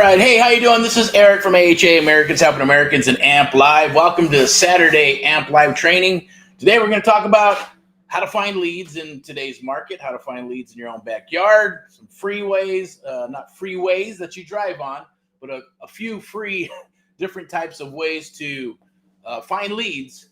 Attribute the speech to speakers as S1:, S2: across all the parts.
S1: right. Hey, how you doing? This is Eric from AHA, Americans Helping Americans, and AMP Live. Welcome to Saturday AMP Live training. Today we're going to talk about how to find leads in today's market, how to find leads in your own backyard, some free ways, not freeways that you drive on, but a few free different types of ways to find leads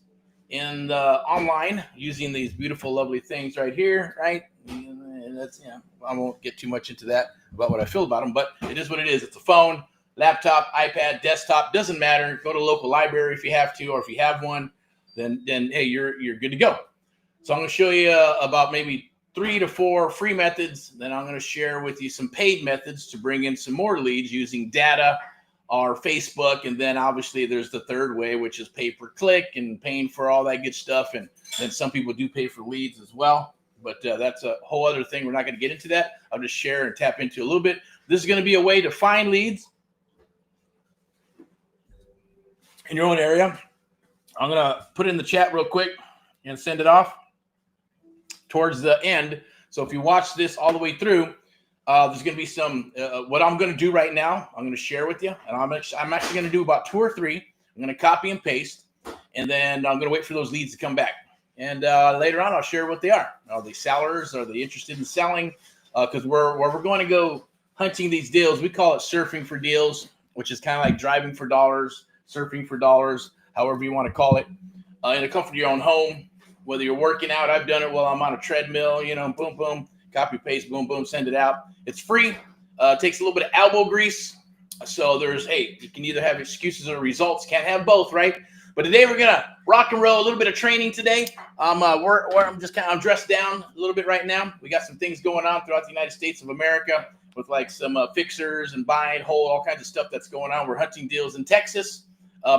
S1: in online using these beautiful, lovely things right here, right? And that's, I won't get too much into that about what I feel about them, but it is what it is. It's a phone, laptop, iPad, desktop, doesn't matter. Go to a local library if you have to, or if you have one, then hey, you're good to go. So I'm going to show you about maybe 3 to 4 free methods. Then I'm going to share with you some paid methods to bring in some more leads using data or Facebook. And then obviously there's the third way, which is pay per click and paying for all that good stuff. And then some people do pay for leads as well. But that's a whole other thing. We're not going to get into that. I'll just share and tap into a little bit. This is going to be a way to find leads in your own area. I'm going to put it in the chat real quick and send it off towards the end. So if you watch this all the way through, there's going to be some, what I'm going to do right now, I'm going to share with you. And I'm actually going to do about 2 or 3. I'm going to copy and paste. And then I'm going to wait for those leads to come back. And later on, I'll share what they are. Are they sellers? Are they interested in selling? Because where we're going to go hunting these deals, we call it surfing for deals, which is kind of like driving for dollars, surfing for dollars, however you want to call it, in the comfort of your own home. Whether you're working out, I've done it while I'm on a treadmill, boom, boom, copy, paste, boom, boom, send it out. It's free. Takes a little bit of elbow grease. So hey, you can either have excuses or results. Can't have both, right? But today we're gonna rock and roll a little bit of training today. I'm dressed down a little bit right now. We got some things going on throughout the United States of America with like some fixers and buy and hold, all kinds of stuff that's going on. We're hunting deals in Texas,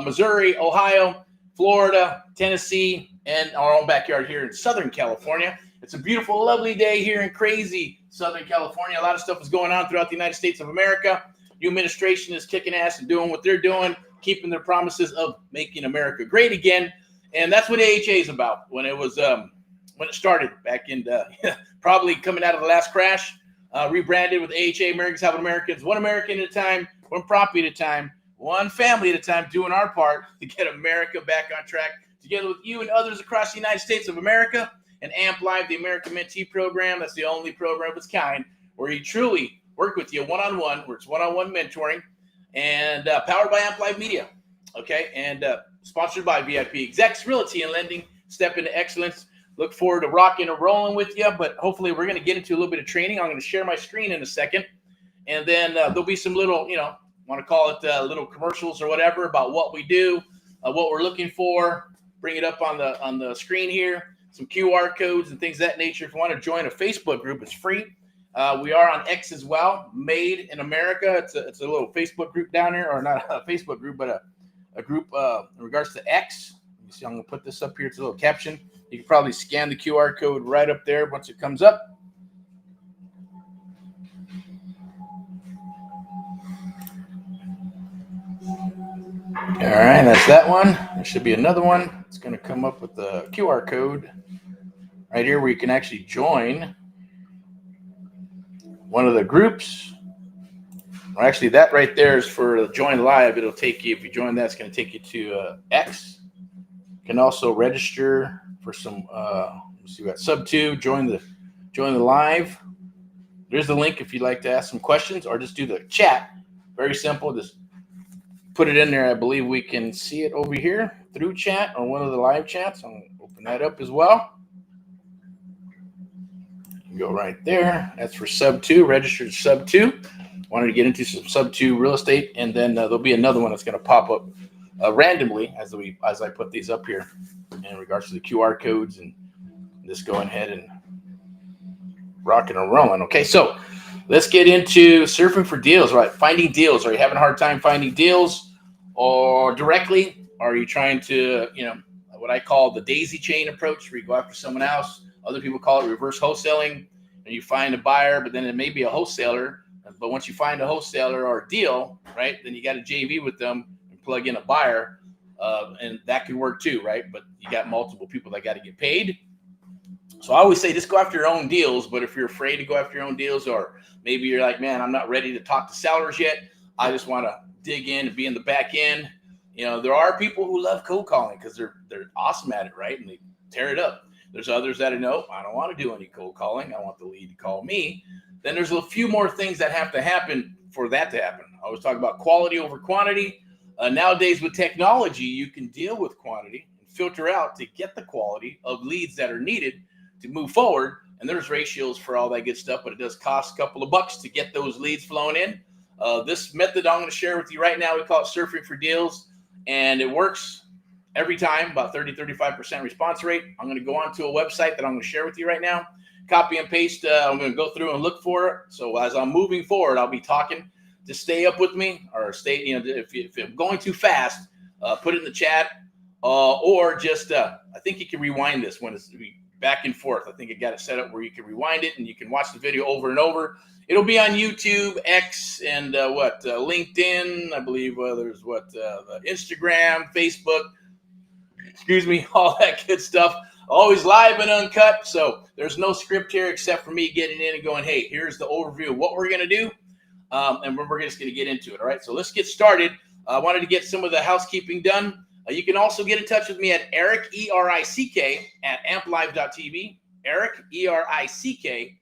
S1: Missouri, Ohio, Florida, Tennessee, and our own backyard here in Southern California. It's a beautiful, lovely day here in crazy Southern California. A lot of stuff is going on throughout the United States of America. New administration is kicking ass and doing what they're doing, keeping their promises of making America great again. And that's what AHA is about. When it started back in probably coming out of the last crash, rebranded with AHA, Americans Helping Americans, one American at a time, one property at a time, one family at a time, doing our part to get America back on track, together with you and others across the United States of America. And AMP Live, the American Mentee Program, that's the only program of its kind where you truly work with you one-on-one, where it's one-on-one mentoring, and powered by AMP Live Media, okay? And sponsored by VIPeXecs, Realty and Lending, Step into Excellence. Look forward to rocking and rolling with you, but hopefully we're going to get into a little bit of training. I'm going to share my screen in a second, and then there'll be some little, want to call it little commercials or whatever about what we do, what we're looking for. Bring it up on the screen here, some QR codes and things of that nature. If you want to join a Facebook group, it's free. We are on X as well, Made in America. It's a little Facebook group down there, or not a Facebook group, but a group in regards to X. You see, I'm going to put this up here. It's a little caption. You can probably scan the QR code right up there once it comes up. All right, that's that one. There should be another one. It's going to come up with the QR code right here where you can actually join one of the groups. Well, actually, that right there is for join live. It'll take you, if you join that, it's going to take you to X. You can also register for some, let's see, we got sub 2, join the live. There's the link if you'd like to ask some questions or just do the chat. Very simple. Just put it in there. I believe we can see it over here through chat or one of the live chats. I'm going to open that up as well. Go right there. That's for sub 2, registered sub 2. Wanted to get into some sub 2 real estate, and then there'll be another one that's going to pop up randomly as I put these up here in regards to the QR codes, and just go ahead and rocking and rolling. Okay, so let's get into surfing for deals, right? Finding deals. Are you having a hard time finding deals or directly? Or are you trying to, what I call the daisy chain approach, where you go after someone else? Other people call it reverse wholesaling. And you find a buyer, but then it may be a wholesaler. But once you find a wholesaler or a deal, right, then you got a JV with them and plug in a buyer. And that can work too, right? But you got multiple people that got to get paid. So I always say just go after your own deals. But if you're afraid to go after your own deals, or maybe you're like, man, I'm not ready to talk to sellers yet, I just want to dig in and be in the back end. There are people who love cold calling because they're awesome at it, right? And they tear it up. There's others that I don't want to do any cold calling. I want the lead to call me. Then there's a few more things that have to happen for that to happen. I always talk about quality over quantity. Nowadays with technology, you can deal with quantity and filter out to get the quality of leads that are needed to move forward. And there's ratios for all that good stuff, but it does cost a couple of bucks to get those leads flowing in. This method I'm going to share with you right now, we call it surfing for deals, and it works every time, about 30-35% response rate. I'm going to go onto a website that I'm going to share with you right now, copy and paste. I'm going to go through and look for it. So as I'm moving forward, I'll be talking. Just stay up with me, or stay, if I'm going too fast, put it in the chat, or just, I think you can rewind this when it's back and forth. I think I got it set up where you can rewind it and you can watch the video over and over. It'll be on YouTube, X, and LinkedIn. I believe there's Instagram, Facebook, all that good stuff. Always live and uncut. So there's no script here except for me getting in and going, hey, here's the overview of what we're going to do. And we're just going to get into it. All right. So let's get started. I wanted to get some of the housekeeping done. You can also get in touch with me at Erick, ERICK, at amplive.tv. Erick, ERICK,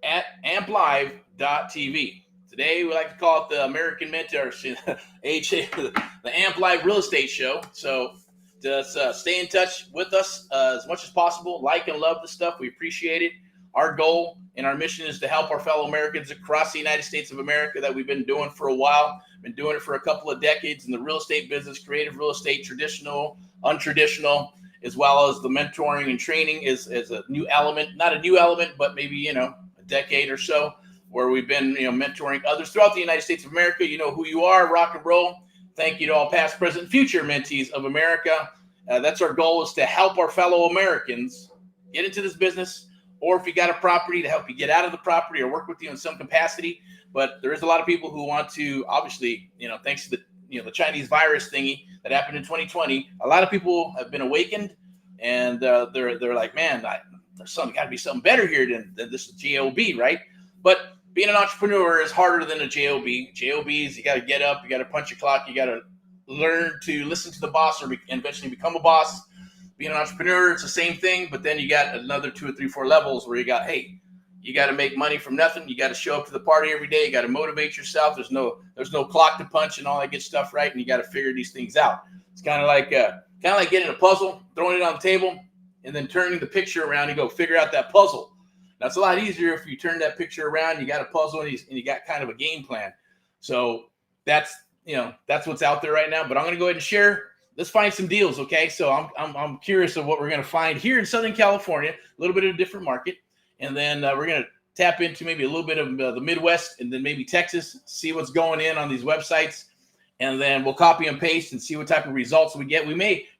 S1: at amplive.tv. Today, we like to call it the American Mentor, the Amp Live Real Estate Show. So just stay in touch with us as much as possible. Like and love the stuff. We appreciate it. Our goal and our mission is to help our fellow Americans across the United States of America that we've been doing for a while. Been doing it for a couple of decades in the real estate business, creative real estate, traditional, untraditional, as well as the mentoring and training is a new element, not a new element, but maybe, a decade or so where we've been, mentoring others throughout the United States of America. You know who you are, rock and roll. Thank you to all past, present, future mentees of America. That's our goal, is to help our fellow Americans get into this business, or if you got a property, to help you get out of the property or work with you in some capacity. But there is a lot of people who want to, obviously, thanks to the Chinese virus thingy that happened in 2020, a lot of people have been awakened, and they're like, man, there's got to be something better here than this job, right? But being an entrepreneur is harder than a job. Jobs, you got to get up, you got to punch your clock, you got to learn to listen to the boss, or eventually become a boss. Being an entrepreneur, it's the same thing, but then you got another 2 or 3, 4 levels where you got to make money from nothing. You got to show up to the party every day. You got to motivate yourself. There's no clock to punch and all that good stuff, right? And you got to figure these things out. It's kind of like getting a puzzle, throwing it on the table, and then turning the picture around and go figure out that puzzle. That's a lot easier if you turn that picture around. You got a puzzle and you got kind of a game plan. So that's what's out there right now. But I'm going to go ahead and share. Let's find some deals, okay? So I'm curious of what we're going to find here in Southern California, a little bit of a different market, and then we're going to tap into maybe a little bit of the Midwest, and then maybe Texas, see what's going in on these websites, and then we'll copy and paste and see what type of results we get.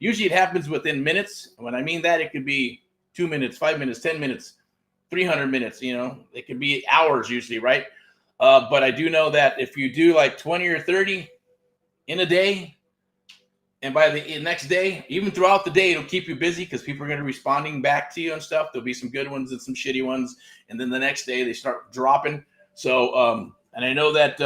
S1: Usually it happens within minutes. When I mean that, it could be 2 minutes, 5 minutes, 10 minutes, 300 minutes, it could be hours usually, right? But I do know that if you do like 20 or 30 in a day, and by the next day, even throughout the day, it'll keep you busy because people are going to be responding back to you and stuff. There'll be some good ones and some shitty ones. And then the next day they start dropping. So, and I know that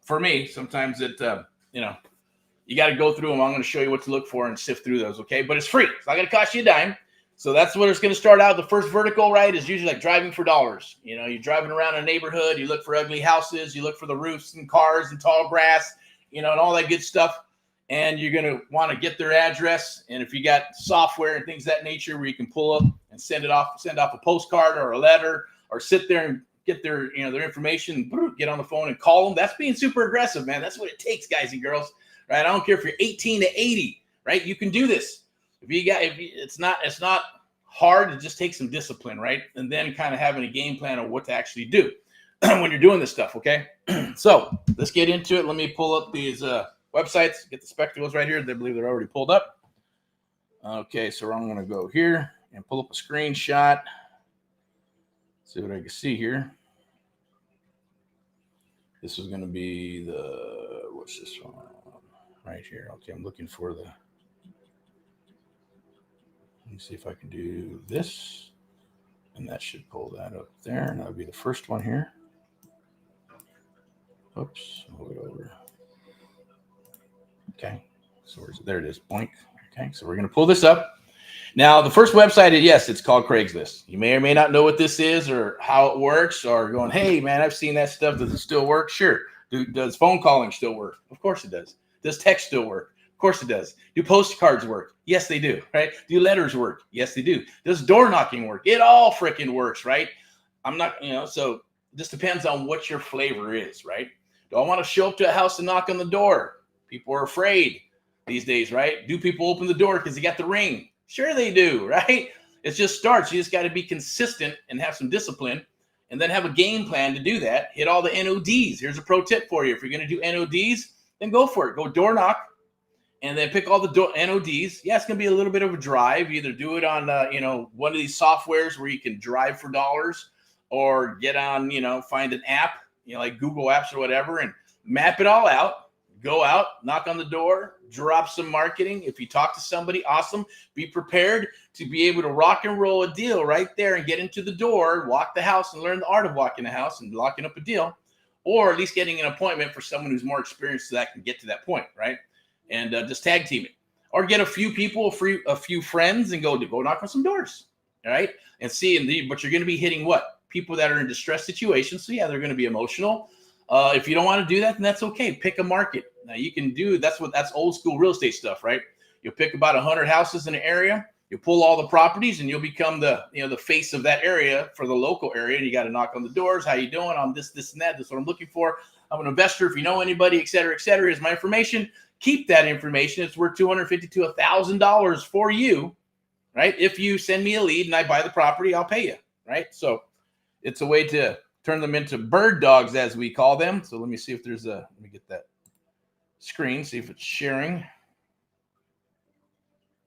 S1: for me, sometimes you got to go through them. I'm going to show you what to look for and sift through those. Okay. But it's free. It's not going to cost you a dime. So that's what it's going to start out. The first vertical, right, is usually like driving for dollars. You're driving around a neighborhood. You look for ugly houses. You look for the roofs and cars and tall grass, and all that good stuff. And you're going to want to get their address. And if you got software and things of that nature where you can pull up and send off a postcard or a letter, or sit there and get their information, get on the phone and call them. That's being super aggressive, man. That's what it takes, guys and girls, right? I don't care if you're 18 to 80, right? You can do this. It's not hard. It just takes some discipline, right? And then kind of having a game plan of what to actually do when you're doing this stuff. Okay. So let's get into it. Let me pull up these, websites, get the spectacles right here. They believe they're already pulled up. Okay, so I'm going to go here and pull up a screenshot. See what I can see here. This is going to be what's this one? Right here. Okay, I'm looking for let me see if I can do this. And that should pull that up there. And that'll be the first one here. Oops, move it over. Okay, so where's it? There it is. Boink. Okay, so we're going to pull this up. Now, the first website, yes, it's called Craigslist. You may or may not know what this is or how it works, or going, hey, man, I've seen that stuff. Does it still work? Sure. Does phone calling still work? Of course it does. Does text still work? Of course it does. Do postcards work? Yes, they do, right? Do letters work? Yes, they do. Does door knocking work? It all freaking works, right? I'm not, so this depends on what your flavor is, right? Do I want to show up to a house and knock on the door? People are afraid these days, right? Do people open the door because they got the ring? Sure they do, right? It just starts. You just got to be consistent and have some discipline, and then have a game plan to do that. Hit all the NODs. Here's a pro tip for you. If you're going to do NODs, then go for it. Go door knock, and then pick all the NODs. Yeah, it's going to be a little bit of a drive. Either do it on, one of these softwares where you can drive for dollars, or get on, find an app, like Google Apps or whatever, and map it all out. Go out, knock on the door, drop some marketing. If you talk to somebody, awesome. Be prepared to be able to rock and roll a deal right there and get into the door, walk the house and learn the art of walking the house and locking up a deal, or at least getting an appointment for someone who's more experienced so that can get to that point, right? And just tag team it. Or get a few people, a few friends, and go knock on some doors, all right? And see, but you're going to be hitting what? People that are in distressed situations. So yeah, they're going to be emotional. If you don't want to do that, then that's okay. Pick a market. Now you can do, that's old school real estate stuff, right? You'll pick about 100 houses in an area. You pull all the properties, and you'll become the face of that area for the local area. And you got to knock on the doors. How you doing? I'm this, and that. This is what I'm looking for. I'm an investor. If you know anybody, et cetera, here's my information. Keep that information. It's worth $250 to $1,000 for you, right? If you send me a lead and I buy the property, I'll pay you, right? So it's a way to turn them into bird dogs, as we call them. So let me see if there's let me get that screen, see if it's sharing.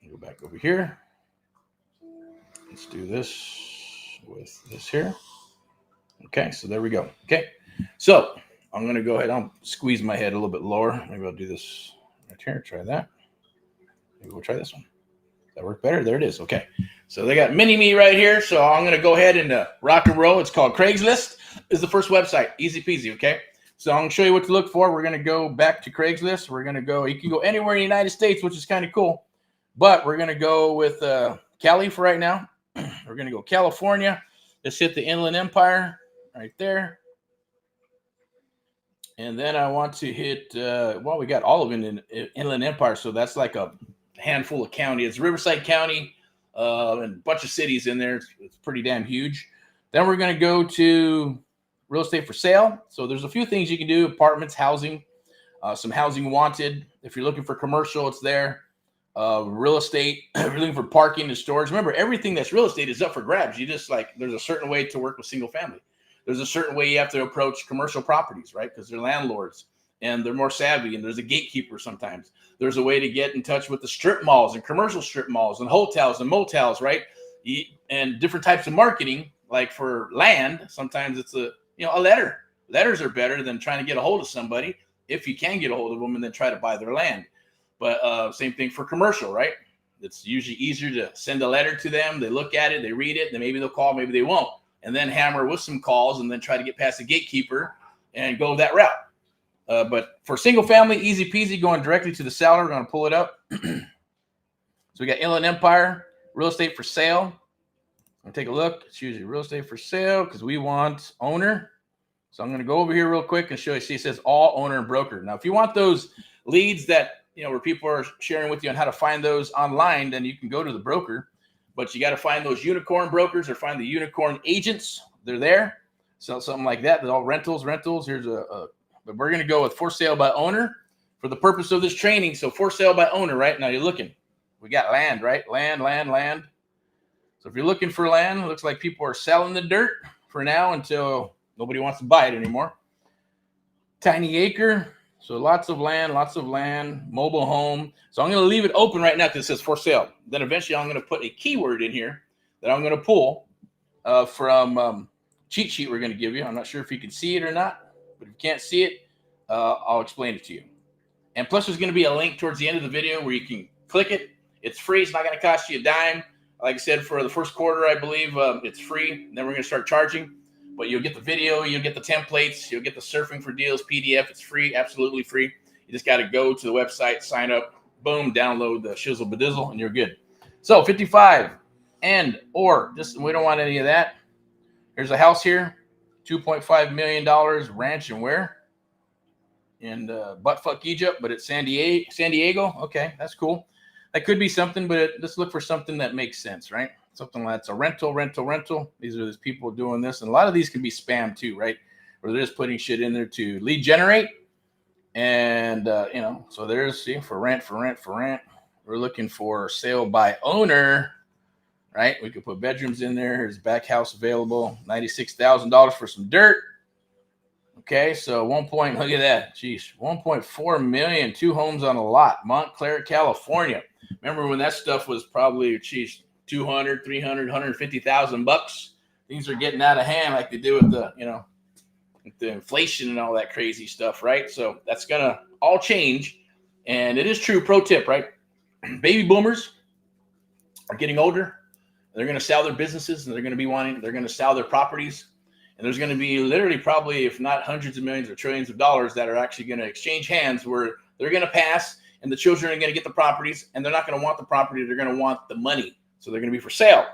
S1: Go back over here. Let's do this with this here. Okay, so there we go. Okay, so I'm going to go ahead. I'll squeeze my head a little bit lower. Maybe I'll do this right here. Try that. Maybe we'll try this one. Does that work better? There it is. Okay, so they got mini me right here. So I'm going to go ahead and rock and roll. It's called Craigslist. Is the first website. Easy peasy, okay? So I'm going to show you what to look for. We're going to go back to Craigslist. We're going to go, you can go anywhere in the United States, which is kind of cool. But we're going to go with Cali for right now. We're going to go California. Let's hit the Inland Empire right there. And then I want to hit, we got all of Inland Empire. So that's like a handful of county. It's Riverside County and a bunch of cities in there. It's pretty damn huge. Then we're going to go to real estate for sale. So there's a few things you can do: apartments, housing, some housing wanted. If you're looking for commercial, it's there. Real estate, if you're looking for parking and storage. Remember, everything that's real estate is up for grabs. You just there's a certain way to work with single family. There's a certain way you have to approach commercial properties, right? Because they're landlords and they're more savvy, and there's a gatekeeper sometimes. There's a way to get in touch with the strip malls and commercial strip malls and hotels and motels, right? And different types of marketing. Like for land, sometimes it's a letter. Letters are better than trying to get a hold of somebody, if you can get a hold of them, and then try to buy their land. But same thing for commercial, right? It's usually easier to send a letter to them. They look at it, they read it, then maybe they'll call, maybe they won't. And then hammer with some calls and then try to get past the gatekeeper and go that route. But for single family, easy peasy, going directly to the seller. We're going to pull it up. So we got Inland Empire, real estate for sale. I'll take a look. It's usually real estate for sale because we want owner. So I'm going to go over here real quick and show you. See, it says all owner and broker. Now, if you want those leads that, where people are sharing with you on how to find those online, then you can go to the broker. But you got to find those unicorn brokers or find the unicorn agents. They're there. So something like that. They're all rentals. Here's but we're going to go with for sale by owner for the purpose of this training. So for sale by owner, right? Now you're looking. We got land, right? Land. So if you're looking for land, it looks like people are selling the dirt for now until nobody wants to buy it anymore. Tiny acre. So lots of land, mobile home. So I'm going to leave it open right now because it says for sale. Then eventually I'm going to put a keyword in here that I'm going to pull from cheat sheet we're going to give you. I'm not sure if you can see it or not, but if you can't see it, I'll explain it to you. And plus there's going to be a link towards the end of the video where you can click it. It's free. It's not going to cost you a dime. Like I said, for the first quarter, I believe it's free. Then we're going to start charging. but you'll get the video, you'll get the templates, you'll get the surfing for deals PDF. It's free, absolutely free. You just got to go to the website, sign up, boom, download the shizzle badizzle, and you're good. So 55 and or just we don't want any of that. There's a house here, $2.5 million ranch and where? In buttfuck Egypt, but it's San Diego. Okay, that's cool. That could be something, but let's look for something that makes sense, right? Something that's a rental. These are these people doing this, and a lot of these can be spam too, right? Where they're just putting shit in there to lead generate, and you know, so there's for rent. We're looking for sale by owner, right? We could put bedrooms in there. Here's back house available, $96,000 for some dirt. Okay, so look at that. Geez, 1.4 million, 2 homes on a lot, Montclair, California. Remember when that stuff was probably, geez, 200, 300, 150,000 bucks? Things are getting out of hand like they do with the, you know, with the inflation and all that crazy stuff, right? So that's gonna all change. And it is true, pro tip, right? Baby boomers are getting older. They're gonna sell their businesses and they're gonna sell their properties. And there's going to be literally probably, if not hundreds of millions or trillions of dollars that are actually going to exchange hands where they're going to pass and the children are going to get the properties and they're not going to want the property. They're going to want the money. So they're going to be for sale.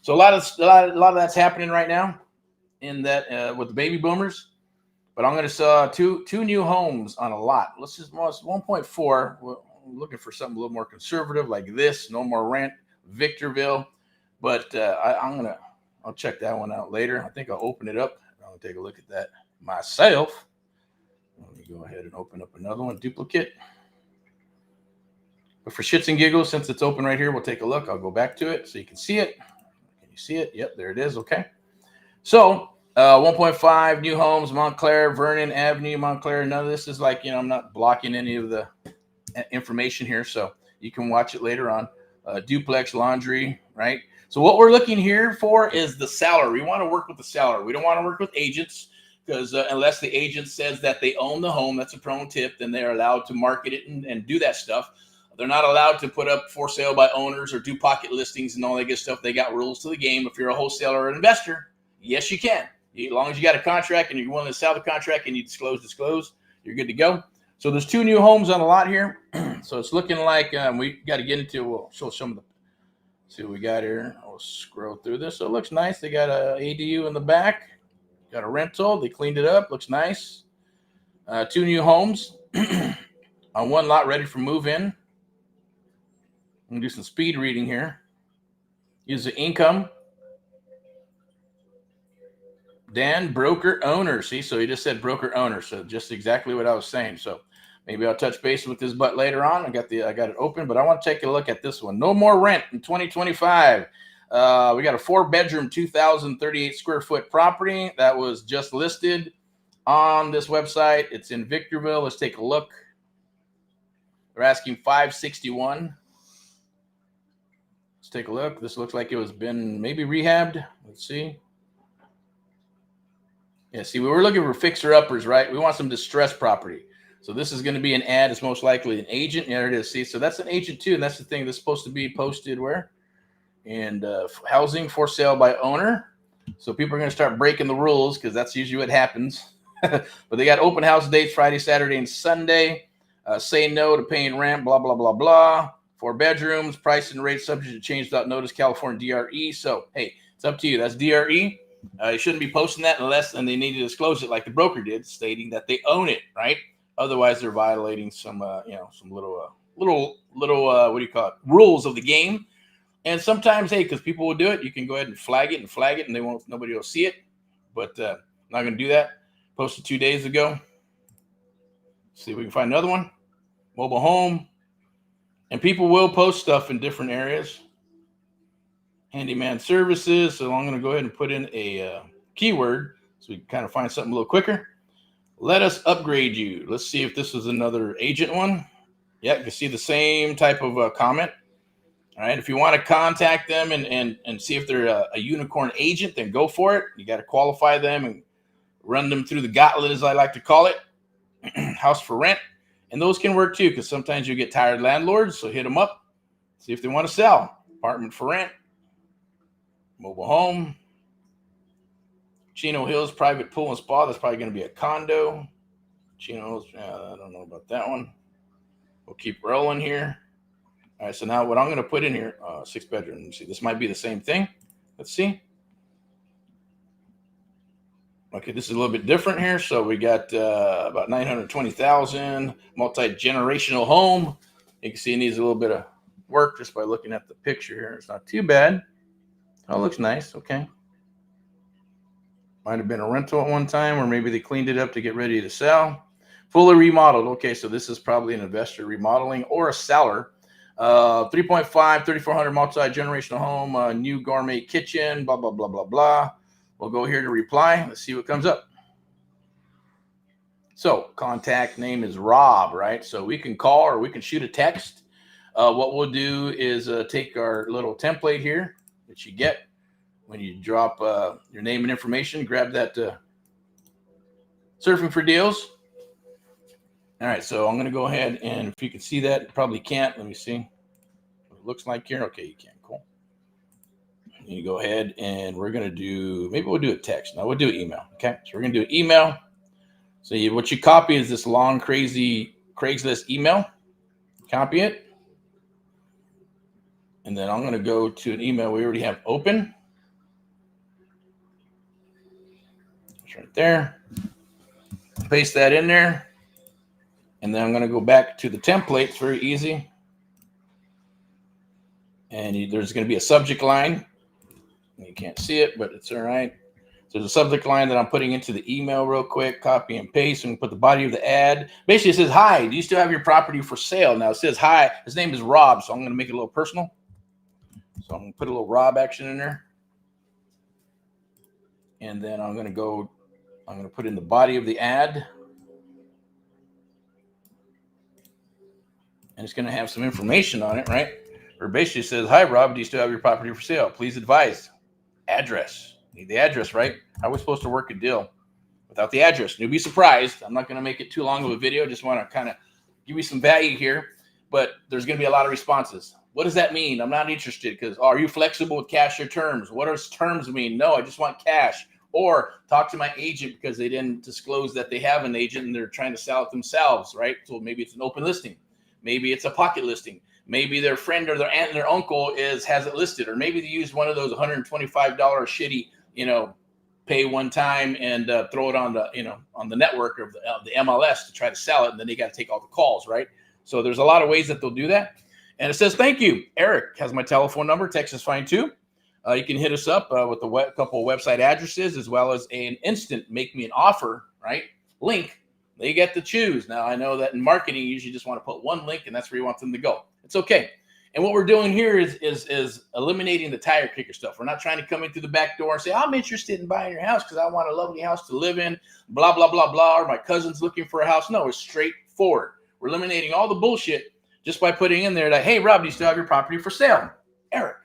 S1: So a lot of that's happening right now in that with the baby boomers. But I'm going to sell two new homes on a lot. Let's just 1.4. We're looking for something a little more conservative like this. No more rent, Victorville. But I'll check that one out later. I think I'll open it up. I'll take a look at that myself. Let me go ahead and open up another one, duplicate. But for shits and giggles, since it's open right here, we'll take a look. I'll go back to it so you can see it. Can you see it? Yep, there it is. Okay. So 1.5 new homes, Montclair, Vernon Avenue, Montclair. None of this is like, you know, I'm not blocking any of the information here, so you can watch it later on. Duplex laundry, right? So what we're looking here for is the seller. We want to work with the seller. We don't want to work with agents because unless the agent says that they own the home, that's a pro tip, then they're allowed to market it and do that stuff. They're not allowed to put up for sale by owners or do pocket listings and all that good stuff. They got rules to the game. If you're a wholesaler or an investor, yes, you can. As long as you got a contract and you're willing to sell the contract and you disclose, you're good to go. So there's 2 new homes on a lot here. So it's looking like we got to get into, we'll show some of the, see what we got here. I'll scroll through this. So it looks nice. They got a ADU in the back. Got a rental. They cleaned it up. Looks nice. 2 new homes on 1 lot ready for move-in. I'm going to do some speed reading here. Use the income. Dan, broker owner. See, so he just said broker owner. So just exactly what I was saying. So maybe I'll touch base with this butt later on. I got it open, but I want to take a look at this one. No more rent in 2025. We got a 4-bedroom, 2,038 square foot property that was just listed on this website. It's in Victorville. Let's take a look. They're asking $561. Let's take a look. This looks like it was been maybe rehabbed. Let's see. Yeah, see, we were looking for fixer-uppers, right? We want some distressed property. So this is going to be an ad. It's most likely an agent. Yeah, there it is. See, so that's an agent too, and that's the thing that's supposed to be posted where? And housing for sale by owner. So people are going to start breaking the rules because that's usually what happens. But they got open house dates Friday, Saturday, and Sunday. Say no to paying rent, blah, blah, blah, blah. 4 bedrooms, price and rate subject to change without notice, California DRE. So, hey, it's up to you. That's DRE. You shouldn't be posting that unless they need to disclose it like the broker did, stating that they own it, right? Otherwise, they're violating some, some little what do you call it? Rules of the game. And sometimes, hey, because people will do it, you can go ahead and flag it, and nobody will see it. But I'm not going to do that. Posted 2 days ago. See if we can find another one. Mobile home. And people will post stuff in different areas. Handyman services. So I'm going to go ahead and put in a keyword so we can kind of find something a little quicker. Let us upgrade you. Let's see if this is another agent one. Yeah, you can see the same type of comment. All right. If you want to contact them and see if they're a unicorn agent, then go for it. You got to qualify them and run them through the gauntlet, as I like to call it. House for rent. And those can work too, because sometimes you get tired landlords. So hit them up. See if they want to sell. Apartment for rent. Mobile home. Chino Hills private pool and spa. That's probably going to be a condo. Chino's, I don't know about that one. We'll keep rolling here. All right, so now what I'm going to put in here, 6 bedroom. Let's see, this might be the same thing. Let's see. Okay, this is a little bit different here. So we got about 920,000, multi-generational home. You can see it needs a little bit of work just by looking at the picture here. It's not too bad. Oh, it looks nice. Okay. Might have been a rental at one time, or maybe they cleaned it up to get ready to sell. Fully remodeled. Okay, so this is probably an investor remodeling or a seller. 3.5, 3,400 multi-generational home, new gourmet kitchen, blah, blah, blah, blah, blah. We'll go here to reply. Let's see what comes up. So contact name is Rob, right? So we can call or we can shoot a text. What we'll do is take our little template here that you get when you drop your name and information. Grab that Surfing for Deals. All right, so I'm going to go ahead, and if you can see that, you probably can't. Let me see what it looks like here. Okay, you can. Cool. You go ahead, and we're going to do, maybe we'll do a text. No, we'll do email. Okay, so we're going to do email. So what you copy is this long, crazy Craigslist email. Copy it. And then I'm going to go to an email we already have open. It's right there. Paste that in there. And then I'm going to go back to the template. It's very easy. And there's going to be a subject line. You can't see it, but it's all right. So there's a subject line that I'm putting into the email real quick. Copy and paste and put the body of the ad. Basically, it says, hi, do you still have your property for sale? Now, it says, hi. His name is Rob, so I'm going to make it a little personal. So I'm going to put a little Rob action in there. And then I'm going to put in the body of the ad. And it's going to have some information on it, right? Or basically says, hi, Rob, do you still have your property for sale? Please advise. Address. Need the address, right? How are we supposed to work a deal without the address? You'll be surprised. I'm not going to make it too long of a video. Just want to kind of give you some value here. But there's going to be a lot of responses. What does that mean? I'm not interested because are you flexible with cash or terms? What does terms mean? No, I just want cash. Or talk to my agent because they didn't disclose that they have an agent and they're trying to sell it themselves, right? So maybe it's an open listing. Maybe it's a pocket listing. Maybe their friend or their aunt and their uncle has it listed. Or maybe they used one of those $125 shitty, pay one time and throw it on the network of the MLS to try to sell it. And then they got to take all the calls, right? So there's a lot of ways that they'll do that. And it says, thank you. Eric has my telephone number. Text is fine too. You can hit us up with a couple of website addresses as well as an instant make me an offer, right? Link. They get to choose. Now, I know that in marketing, you usually just want to put one link and that's where you want them to go. It's okay. And what we're doing here is eliminating the tire kicker stuff. We're not trying to come in through the back door and say, I'm interested in buying your house because I want a lovely house to live in, blah, blah, blah, blah, or my cousin's looking for a house. No, it's straightforward. We're eliminating all the bullshit just by putting in there that, hey, Rob, do you still have your property for sale? Eric.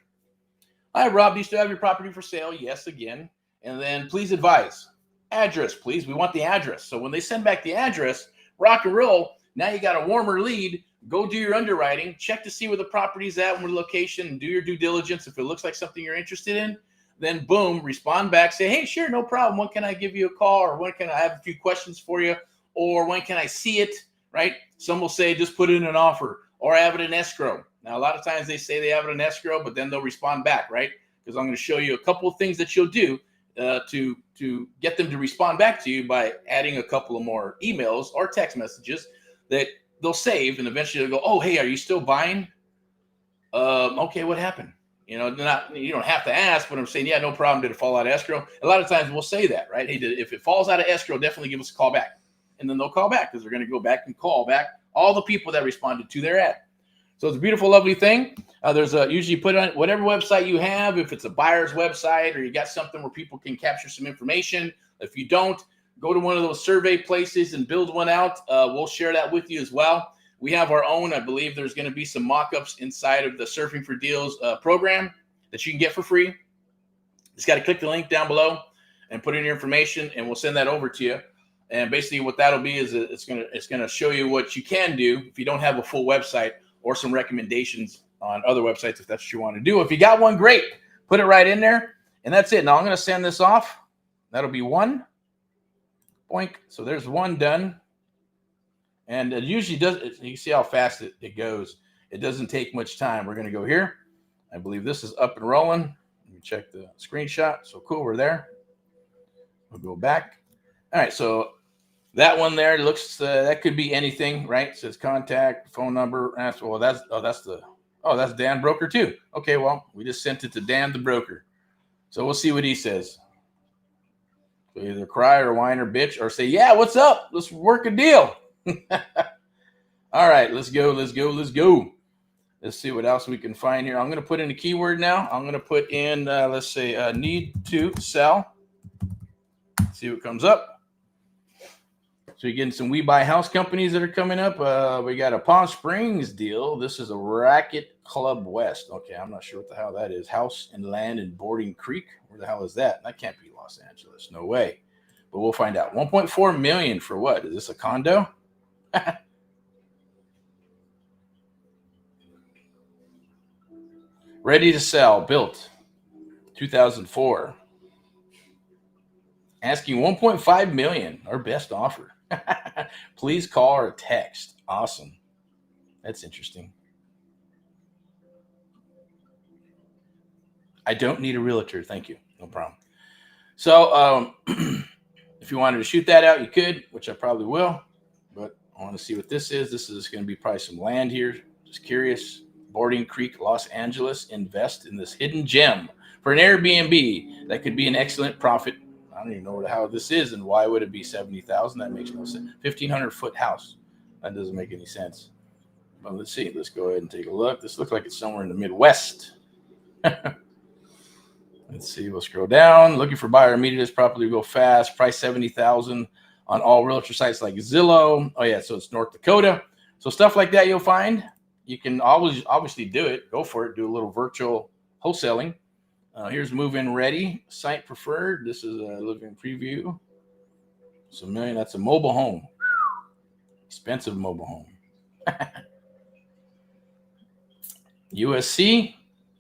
S1: Hi, Rob, do you still have your property for sale? Yes, again. And then please advise. Address, please. We want the address. So when they send back the address, rock and roll. Now you got a warmer lead. Go do your underwriting. Check to see where the property's at, where the location, and do your due diligence. If it looks like something you're interested in, then boom, respond back. Say, hey, sure, no problem. When can I give you a call? Or when can I have a few questions for you? Or when can I see it, right? Some will say, just put in an offer or have it in escrow. Now, a lot of times they say they have it in escrow, but then they'll respond back, right? Because I'm going to show you a couple of things that you'll do to get them to respond back to you by adding a couple of more emails or text messages that they'll save, and eventually they'll go, oh, hey, are you still buying? Okay, what happened? You don't have to ask, but I'm saying, yeah, no problem. Did it fall out of escrow? A lot of times we'll say that, right? Hey, if it falls out of escrow, definitely give us a call back. And then they'll call back because they're going to go back and call back all the people that responded to their ad. So it's a beautiful, lovely thing. There's usually put on whatever website you have, if it's a buyer's website or you got something where people can capture some information. If you don't, go to one of those survey places and build one out. We'll share that with you as well. We have our own. I believe there's going to be some mock-ups inside of the Surfing for Deals program that you can get for free. Just got to click the link down below and put in your information, and we'll send that over to you. And basically what that'll be is it's going to show you what you can do if you don't have a full website, or some recommendations on other websites if that's what you want to do. If you got one, great. Put it right in there, and that's it. Now I'm going to send this off. That'll be one. Boink. So there's one done. And it usually does. You see how fast it goes. It doesn't take much time. We're going to go here. I believe this is up and rolling. Let me check the screenshot. So cool. We're there. We'll go back. All right. So that one there looks, that could be anything, right? It says contact, phone number. That's Dan Broker too. Okay. Well, we just sent it to Dan the Broker. So we'll see what he says. So either cry or whine or bitch or say, yeah, what's up? Let's work a deal. All right, let's go. Let's see what else we can find here. I'm going to put in a keyword now. I'm going to put in, let's say, need to sell. See what comes up. So you're getting some We Buy House companies that are coming up. We got a Palm Springs deal. This is a Racket Club West. Okay, I'm not sure what the hell that is. House and land in Boarding Creek. Where the hell is that? That can't be Los Angeles. No way. But we'll find out. 1.4 million for what? Is this a condo? Ready to sell, built 2004. Asking 1.5 million, our best offer. Please call or text. Awesome. That's interesting. I don't need a realtor. Thank you. No problem. So if you wanted to shoot that out, you could, which I probably will. But I want to see what this is. This is going to be probably some land here. Just curious. Boarding Creek, Los Angeles. Invest in this hidden gem for an Airbnb that could be an excellent profit. I don't even know what the hell this is, and why would it be 70,000? That makes no sense. 1,500-foot house. That doesn't make any sense. Well, let's see. Let's go ahead and take a look. This looks like it's somewhere in the Midwest. Let's see. We'll scroll down. Looking for buyer immediate. This property will go fast. Price 70,000 on all realtor sites like Zillow. Oh yeah, so it's North Dakota. So stuff like that you'll find. You can always obviously do it. Go for it. Do a little virtual wholesaling. Here's move-in ready. Site preferred. This is a living preview. So million. That's a mobile home. Expensive mobile home. USC.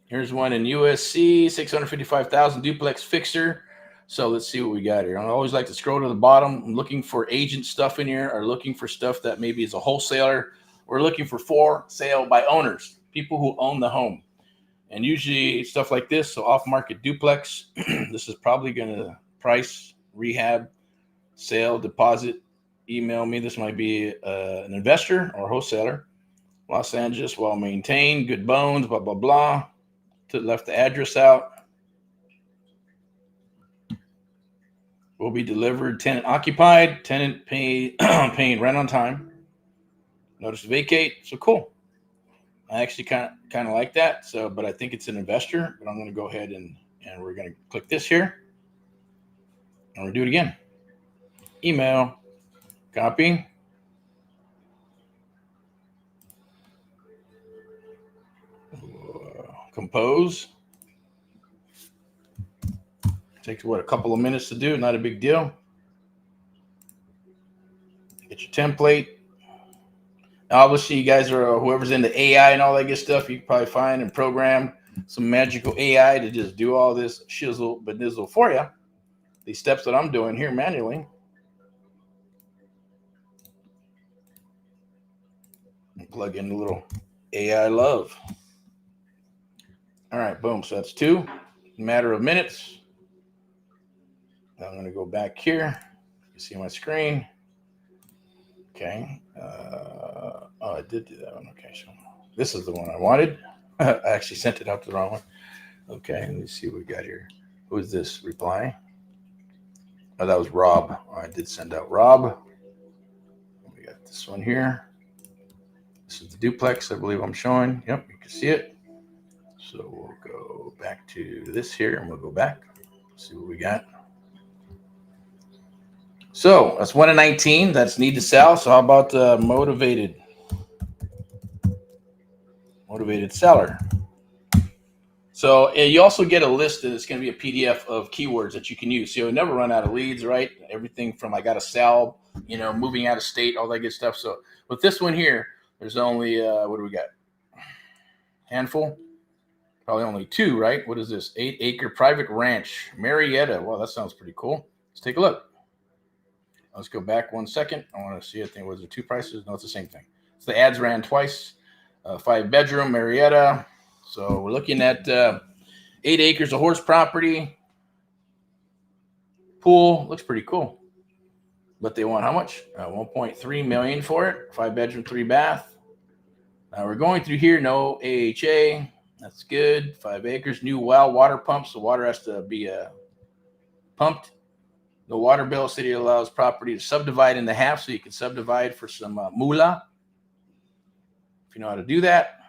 S1: Here's one in USC. 655,000 duplex fixer. So let's see what we got here. I always like to scroll to the bottom. I'm looking for agent stuff in here, or looking for stuff that maybe is a wholesaler. We're looking for sale by owners, people who own the home. And usually stuff like this, so off-market duplex. This is probably going to price, rehab, sale, deposit. Email me. This might be an investor or wholesaler. Los Angeles, well-maintained, good bones, blah, blah, blah. Left the address out. Will be delivered. Tenant occupied. Tenant paying rent on time. Notice vacate. So cool. I actually kind of like that. So, but I think it's an investor. But I'm going to go ahead and we're going to click this here, and we'll do it again. Email. Copy. Compose. Takes what, a couple of minutes to do. Not a big deal. Get your template. Obviously, you guys are whoever's into AI and all that good stuff. You can probably find and program some magical AI to just do all this shizzle benizzle for you. These steps that I'm doing here manually. And plug in a little AI love. All right, boom. So that's 2. Matter of minutes. Now I'm going to go back here. You see my screen. Okay. I did do that one. Okay, so this is the one I wanted. I actually sent it out to the wrong one. Okay, let me see what we got here. Who is this reply? Oh, that was Rob. I did send out Rob. We got this one here. This is the duplex, I believe I'm showing. Yep, you can see it. So we'll go back to this here, and we'll go back. See what we got. So that's 1 in 19. That's need to sell. So how about motivated seller? So you also get a list that's going to be a PDF of keywords that you can use. So you'll never run out of leads, right? Everything from I got to sell, moving out of state, all that good stuff. So with this one here, there's only, what do we got? Handful? Probably only 2, right? What is this? 8-acre private ranch, Marietta. Well, that sounds pretty cool. Let's take a look. Let's go back 1 second. I want to see, I think, was there 2 prices? No, it's the same thing. So the ads ran twice. 5-bedroom, Marietta. So we're looking at 8 acres of horse property. Pool. Looks pretty cool. But they want how much? 1.3 million for it. 5-bedroom, 3-bath. Now we're going through here. No AHA. That's good. 5 acres. New well water pump. So water has to be pumped. The water bill. City allows property to subdivide into half, so you can subdivide for some moolah. If you know how to do that.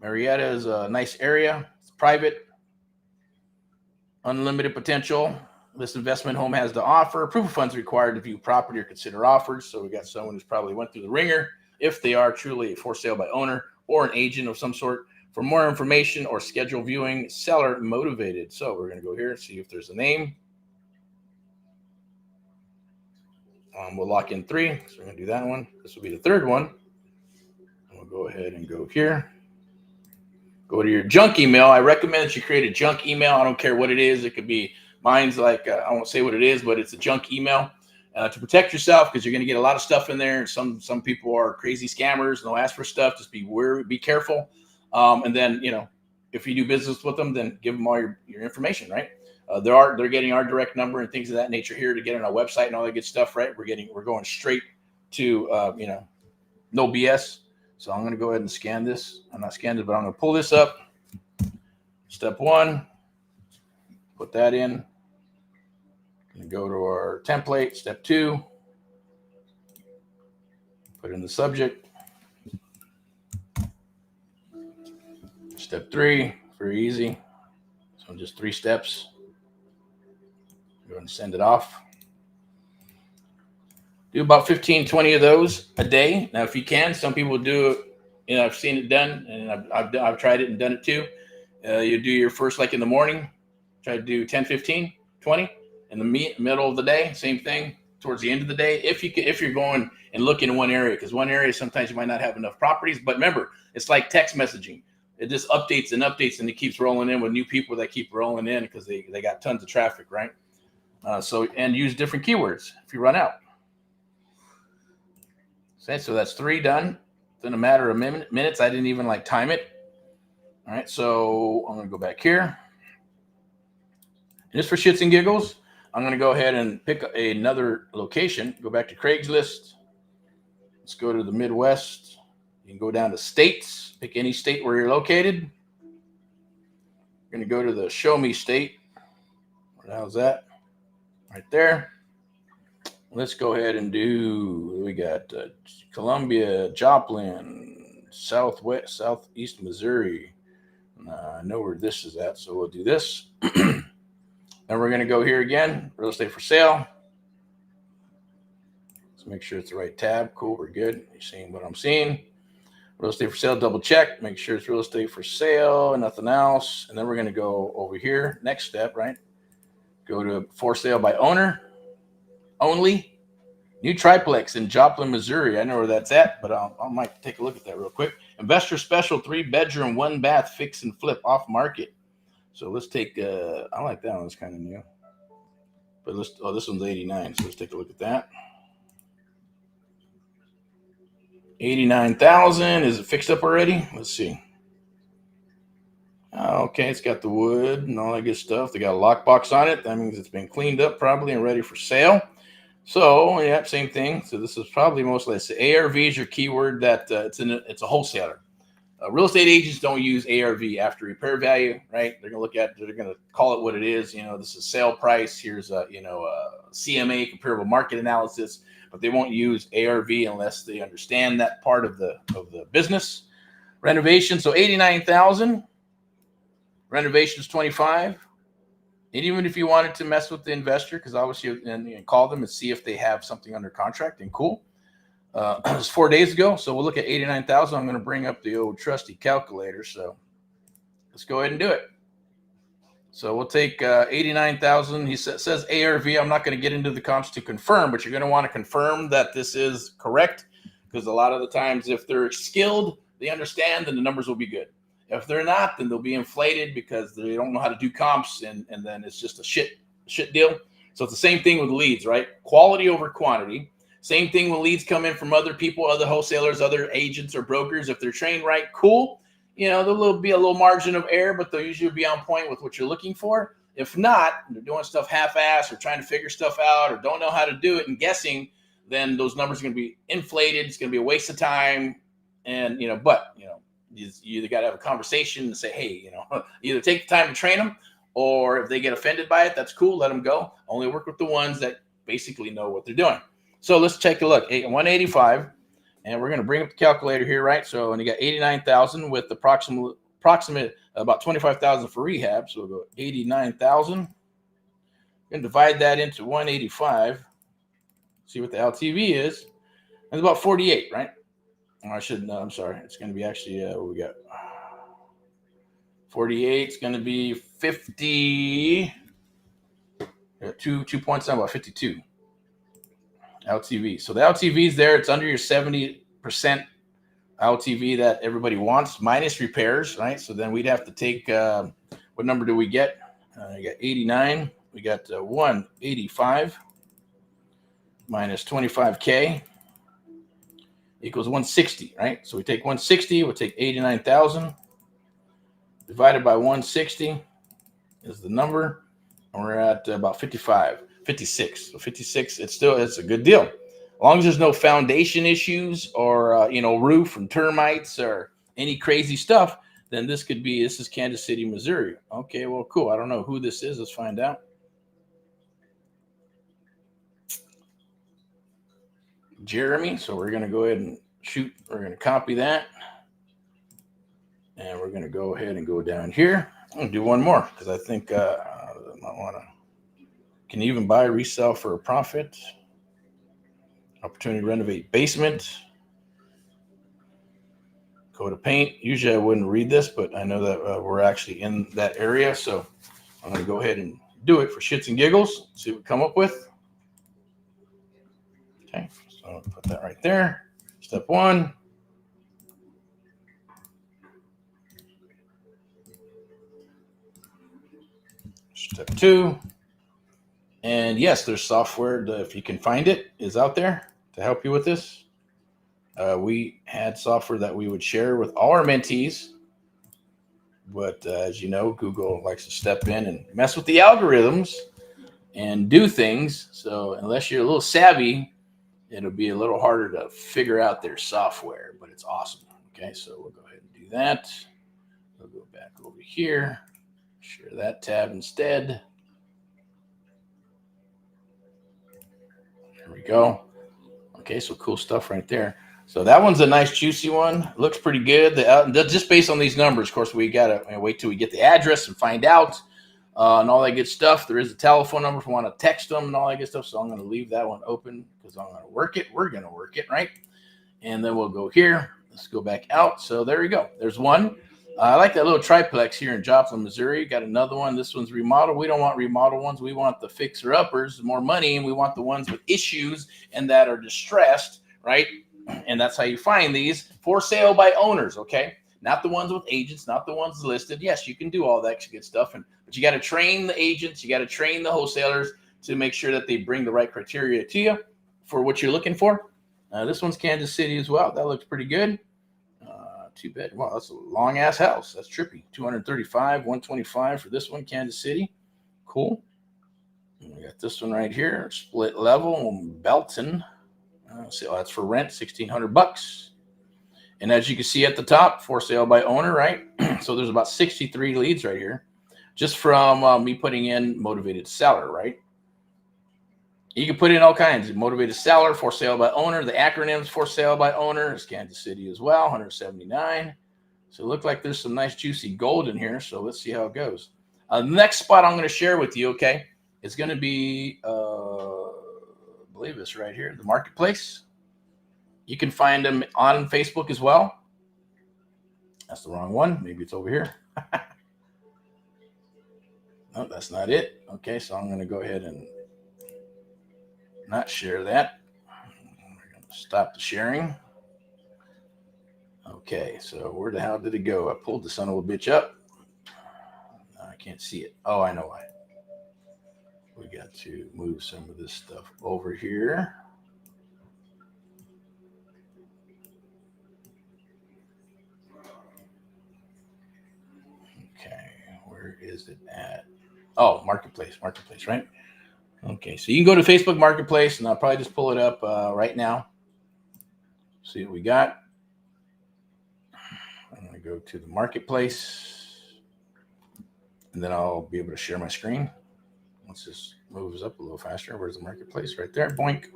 S1: Marietta is a nice area. It's private. Unlimited potential. This investment home has to offer. Proof of funds required to view property or consider offers. So we got someone who's probably went through the ringer, if they are truly for sale by owner or an agent of some sort. For more information or schedule viewing, seller motivated. So we're going to go here and see if there's a name. We'll lock in 3. So we're going to do that one. This will be the 3rd one. We'll go ahead and go here. Go to your junk email. I recommend that you create a junk email. I don't care what it is. It could be, mine's like, I won't say what it is, but it's a junk email to protect yourself, because you're going to get a lot of stuff in there. Some people are crazy scammers and they'll ask for stuff. Just be careful. And then, if you do business with them, then give them all your information, right? They're getting our direct number and things of that nature here to get on our website and all that good stuff, right? We're going straight to, no BS. So I'm going to go ahead and scan this. I'm not scanned it, but I'm going to pull this up. Step 1, put that in. Going to go to our template. Step 2, put in the subject. Step 3, very easy. So just 3 steps. Go ahead and send it off. Do about 15, 20 of those a day. Now, if you can, some people do it. I've seen it done, and I've tried it and done it too. You do your first, like in the morning, try to do 10, 15, 20. In the middle of the day, same thing. Towards the end of the day, if you're going and looking in one area, because one area sometimes you might not have enough properties. But remember, it's like text messaging. It just updates and updates, and it keeps rolling in with new people that keep rolling in because they got tons of traffic, right? And use different keywords if you run out. So that's 3 done in a matter of minutes. I didn't even time it. All right, so I'm going to go back here. Just for shits and giggles, I'm going to go ahead and pick another location. Go back to Craigslist. Let's go to the Midwest. You can go down to states. Pick any state where you're located. We're going to go to the Show Me state. Where the hell's that? Right there. Let's go ahead and do, we got Columbia, Joplin, southeast Missouri. I know where this is at, so we'll do this. Then we're going to go here again, real estate for sale. Let's make sure it's the right tab. Cool, we're good. You're seeing what I'm seeing. Real estate for sale, double check. Make sure it's real estate for sale and nothing else. And then we're going to go over here. Next step, right? Go to for sale by owner. Only. New triplex in Joplin, Missouri. I know where that's at, but I might take a look at that real quick. Investor special, 3-bedroom, 1-bath, fix and flip, off market. So let's take. I like that one. It's kind of new. But this one's 89. So let's take a look at that. 89,000. Is it fixed up already? Let's see. Okay, it's got the wood and all that good stuff. They got a lockbox on it. That means it's been cleaned up probably and ready for sale. So, yeah, same thing. So this is probably mostly ARV is your keyword that it's a wholesaler. Real estate agents don't use ARV, after repair value, right? They're going to call it what it is. This is sale price. Here's a CMA, comparable market analysis, but they won't use ARV unless they understand that part of the business. Renovation, so 89,000. Renovations 25. And even if you wanted to mess with the investor, because obviously, and call them and see if they have something under contract, and cool. It was 4 days ago, so we'll look at 89,000. I'm going to bring up the old trusty calculator. So let's go ahead and do it. So we'll take 89,000. He says ARV. I'm not going to get into the comps to confirm, but you're going to want to confirm that this is correct, because a lot of the times, if they're skilled, they understand, then the numbers will be good. If they're not, then they'll be inflated because they don't know how to do comps, and then it's just a shit deal. So it's the same thing with leads, right? Quality over quantity. Same thing when leads come in from other people, other wholesalers, other agents or brokers. If they're trained right, cool. There'll be a little margin of error, but they'll usually be on point with what you're looking for. If not, they're doing stuff half-assed or trying to figure stuff out or don't know how to do it and guessing, then those numbers are going to be inflated. It's going to be a waste of time. And, you either got to have a conversation and say, hey, either take the time to train them, or if they get offended by it, that's cool. Let them go. Only work with the ones that basically know what they're doing. So let's take a look. 185, and we're going to bring up the calculator here, right? So, and you got 89,000 with approximate about 25,000 for rehab. So we'll go 89,000. And divide that into 185. See what the LTV is. It's about 48, right? I'm sorry. It's going to be actually, what we got? 48. It's going to be 50. 2 points down, about 52. LTV. So the LTV is there. It's under your 70% LTV that everybody wants, minus repairs, right? So then we'd have to take, what number do we get? You got 89. We got 185 minus 25K equals 160, right? So we take 160, we'll take 89,000 divided by 160 is the number, and we're at about 56. So 56, it's a good deal. As long as there's no foundation issues or, roof and termites or any crazy stuff, then this is Kansas City, Missouri. Okay, well, cool. I don't know who this is. Let's find out. Jeremy. So we're going to go ahead and shoot. We're going to copy that. And we're going to go ahead and go down here. I'm going to do one more because I think I want to. Can you even buy, resell for a profit? Opportunity to renovate basement. Go to paint. Usually I wouldn't read this, but I know that we're actually in that area. So I'm going to go ahead and do it for shits and giggles. See what we come up with. Okay, so I'll put that right there. Step 1. Step 2. And yes, there's software that, if you can find it, is out there to help you with this. We had software that we would share with all our mentees. But as you know, Google likes to step in and mess with the algorithms and do things. So unless you're a little savvy, it'll be a little harder to figure out their software, but it's awesome. Okay, so we'll go ahead and do that. We'll go back over here, share that tab instead. There we go. Okay, so cool stuff right there. So that one's a nice juicy one. Looks pretty good. Just based on these numbers, of course, we got to wait till we get the address and find out and all that good stuff. There is a telephone number if we want to text them and all that good stuff. So I'm going to leave that one open because I'm going to work it. We're going to work it, right? And then we'll go here. Let's go back out. So there we go. There's one. I like that little triplex here in Joplin, Missouri. Got another one. This one's remodeled. We don't want remodel ones. We want the fixer-uppers, more money, and we want the ones with issues and that are distressed, right? And that's how you find these for sale by owners, okay? Not the ones with agents, not the ones listed. Yes, you can do all that good stuff, but you got to train the agents, you got to train the wholesalers to make sure that they bring the right criteria to you for what you're looking for. This one's Kansas City as well. That looks pretty good. Too bad. Wow, that's a long ass house. That's trippy. 235, 125 for this one, Kansas City. Cool. And we got this one right here, split level, Belton. So that's for rent, $1,600. And as you can see at the top, for sale by owner, right? So there's about 63 leads right here, just from me putting in motivated seller, right? You can put in all kinds. Motivated seller, for sale by owner. The acronyms for sale by owner is Kansas City as well, 179. So it looks like there's some nice juicy gold in here. So let's see how it goes. The next spot I'm going to share with you, okay, is going to be, I believe it's right here, the marketplace. You can find them on Facebook as well. That's the wrong one. Maybe it's over here. No, that's not it. Okay, so I'm going to go ahead and not share that. We're going to stop the sharing. Okay, so where the hell did it go? I pulled the son of a bitch up. I can't see it. Oh, I know why. we got to move some of this stuff over here. Okay, where is it at? Oh, marketplace, right? Okay, so you can go to Facebook Marketplace, and I'll probably just pull it up right now. See what we got. I'm going to go to the marketplace, and then I'll be able to share my screen. Once this moves up a little faster, where's the marketplace? Right there, boink.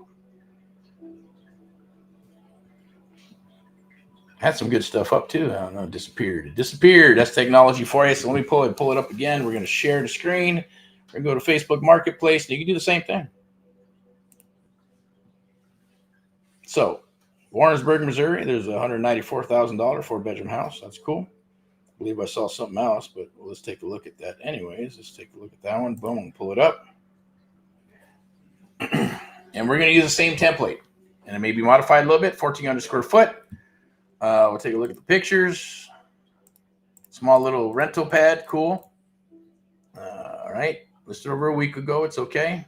S1: Had some good stuff up too. I don't know, it disappeared. It disappeared. That's technology for you. So let me pull it up again. We're going to share the screen. We're going to go to Facebook Marketplace, and you can do the same thing. So, Warrensburg, Missouri, there's a $194,000 4-bedroom house. That's cool. I believe I saw something else, but let's take a look at that anyways. Let's take a look at that one. Boom, pull it up. And we're going to use the same template. And it may be modified a little bit, 1,400 square foot. We'll take a look at the pictures. Small little rental pad, cool. All right, listed over a week ago, it's okay.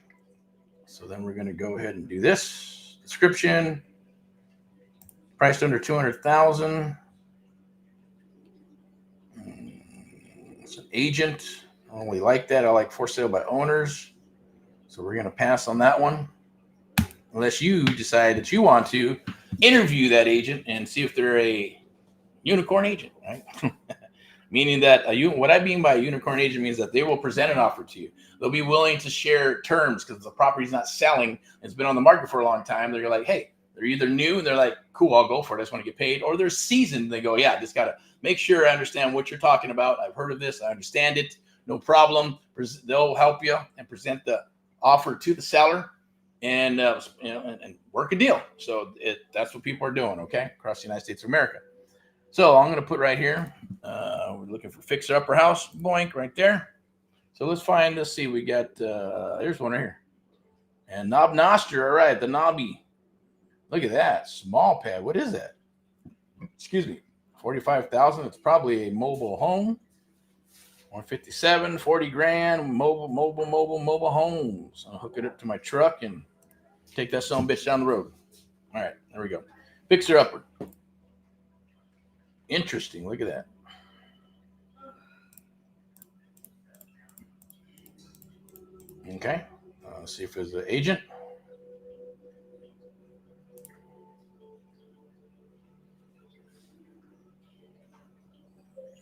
S1: So then we're going to go ahead and do this. Description, priced under $200,000. It's an agent. I don't really like that. I like for sale by owners. So we're going to pass on that one. Unless you decide that you want to interview that agent and see if they're a unicorn agent, right? Meaning that what I mean by a unicorn agent means that they will present an offer to you. They'll be willing to share terms because the property's not selling. It's been on the market for a long time. They're like, hey, they're either new and they're like, cool, I'll go for it. I just want to get paid. Or they're seasoned. And they go, yeah, just got to make sure I understand what you're talking about. I've heard of this. I understand it. No problem. They'll help you and present the offer to the seller and work a deal. So that's what people are doing, okay, across the United States of America. So I'm going to put right here, we're looking for fixer upper house, boink, right there. So let's see, we got, there's one right here. And knob noster, all right, the knobby. Look at that, small pad. What is that? Excuse me, 45,000. It's probably a mobile home. 157, 40 grand, mobile homes. I'll hook it up to my truck and take that son of a bitch down the road. All right, there we go. Fixer upper. Interesting, look at that. Okay, let's see if there's an agent.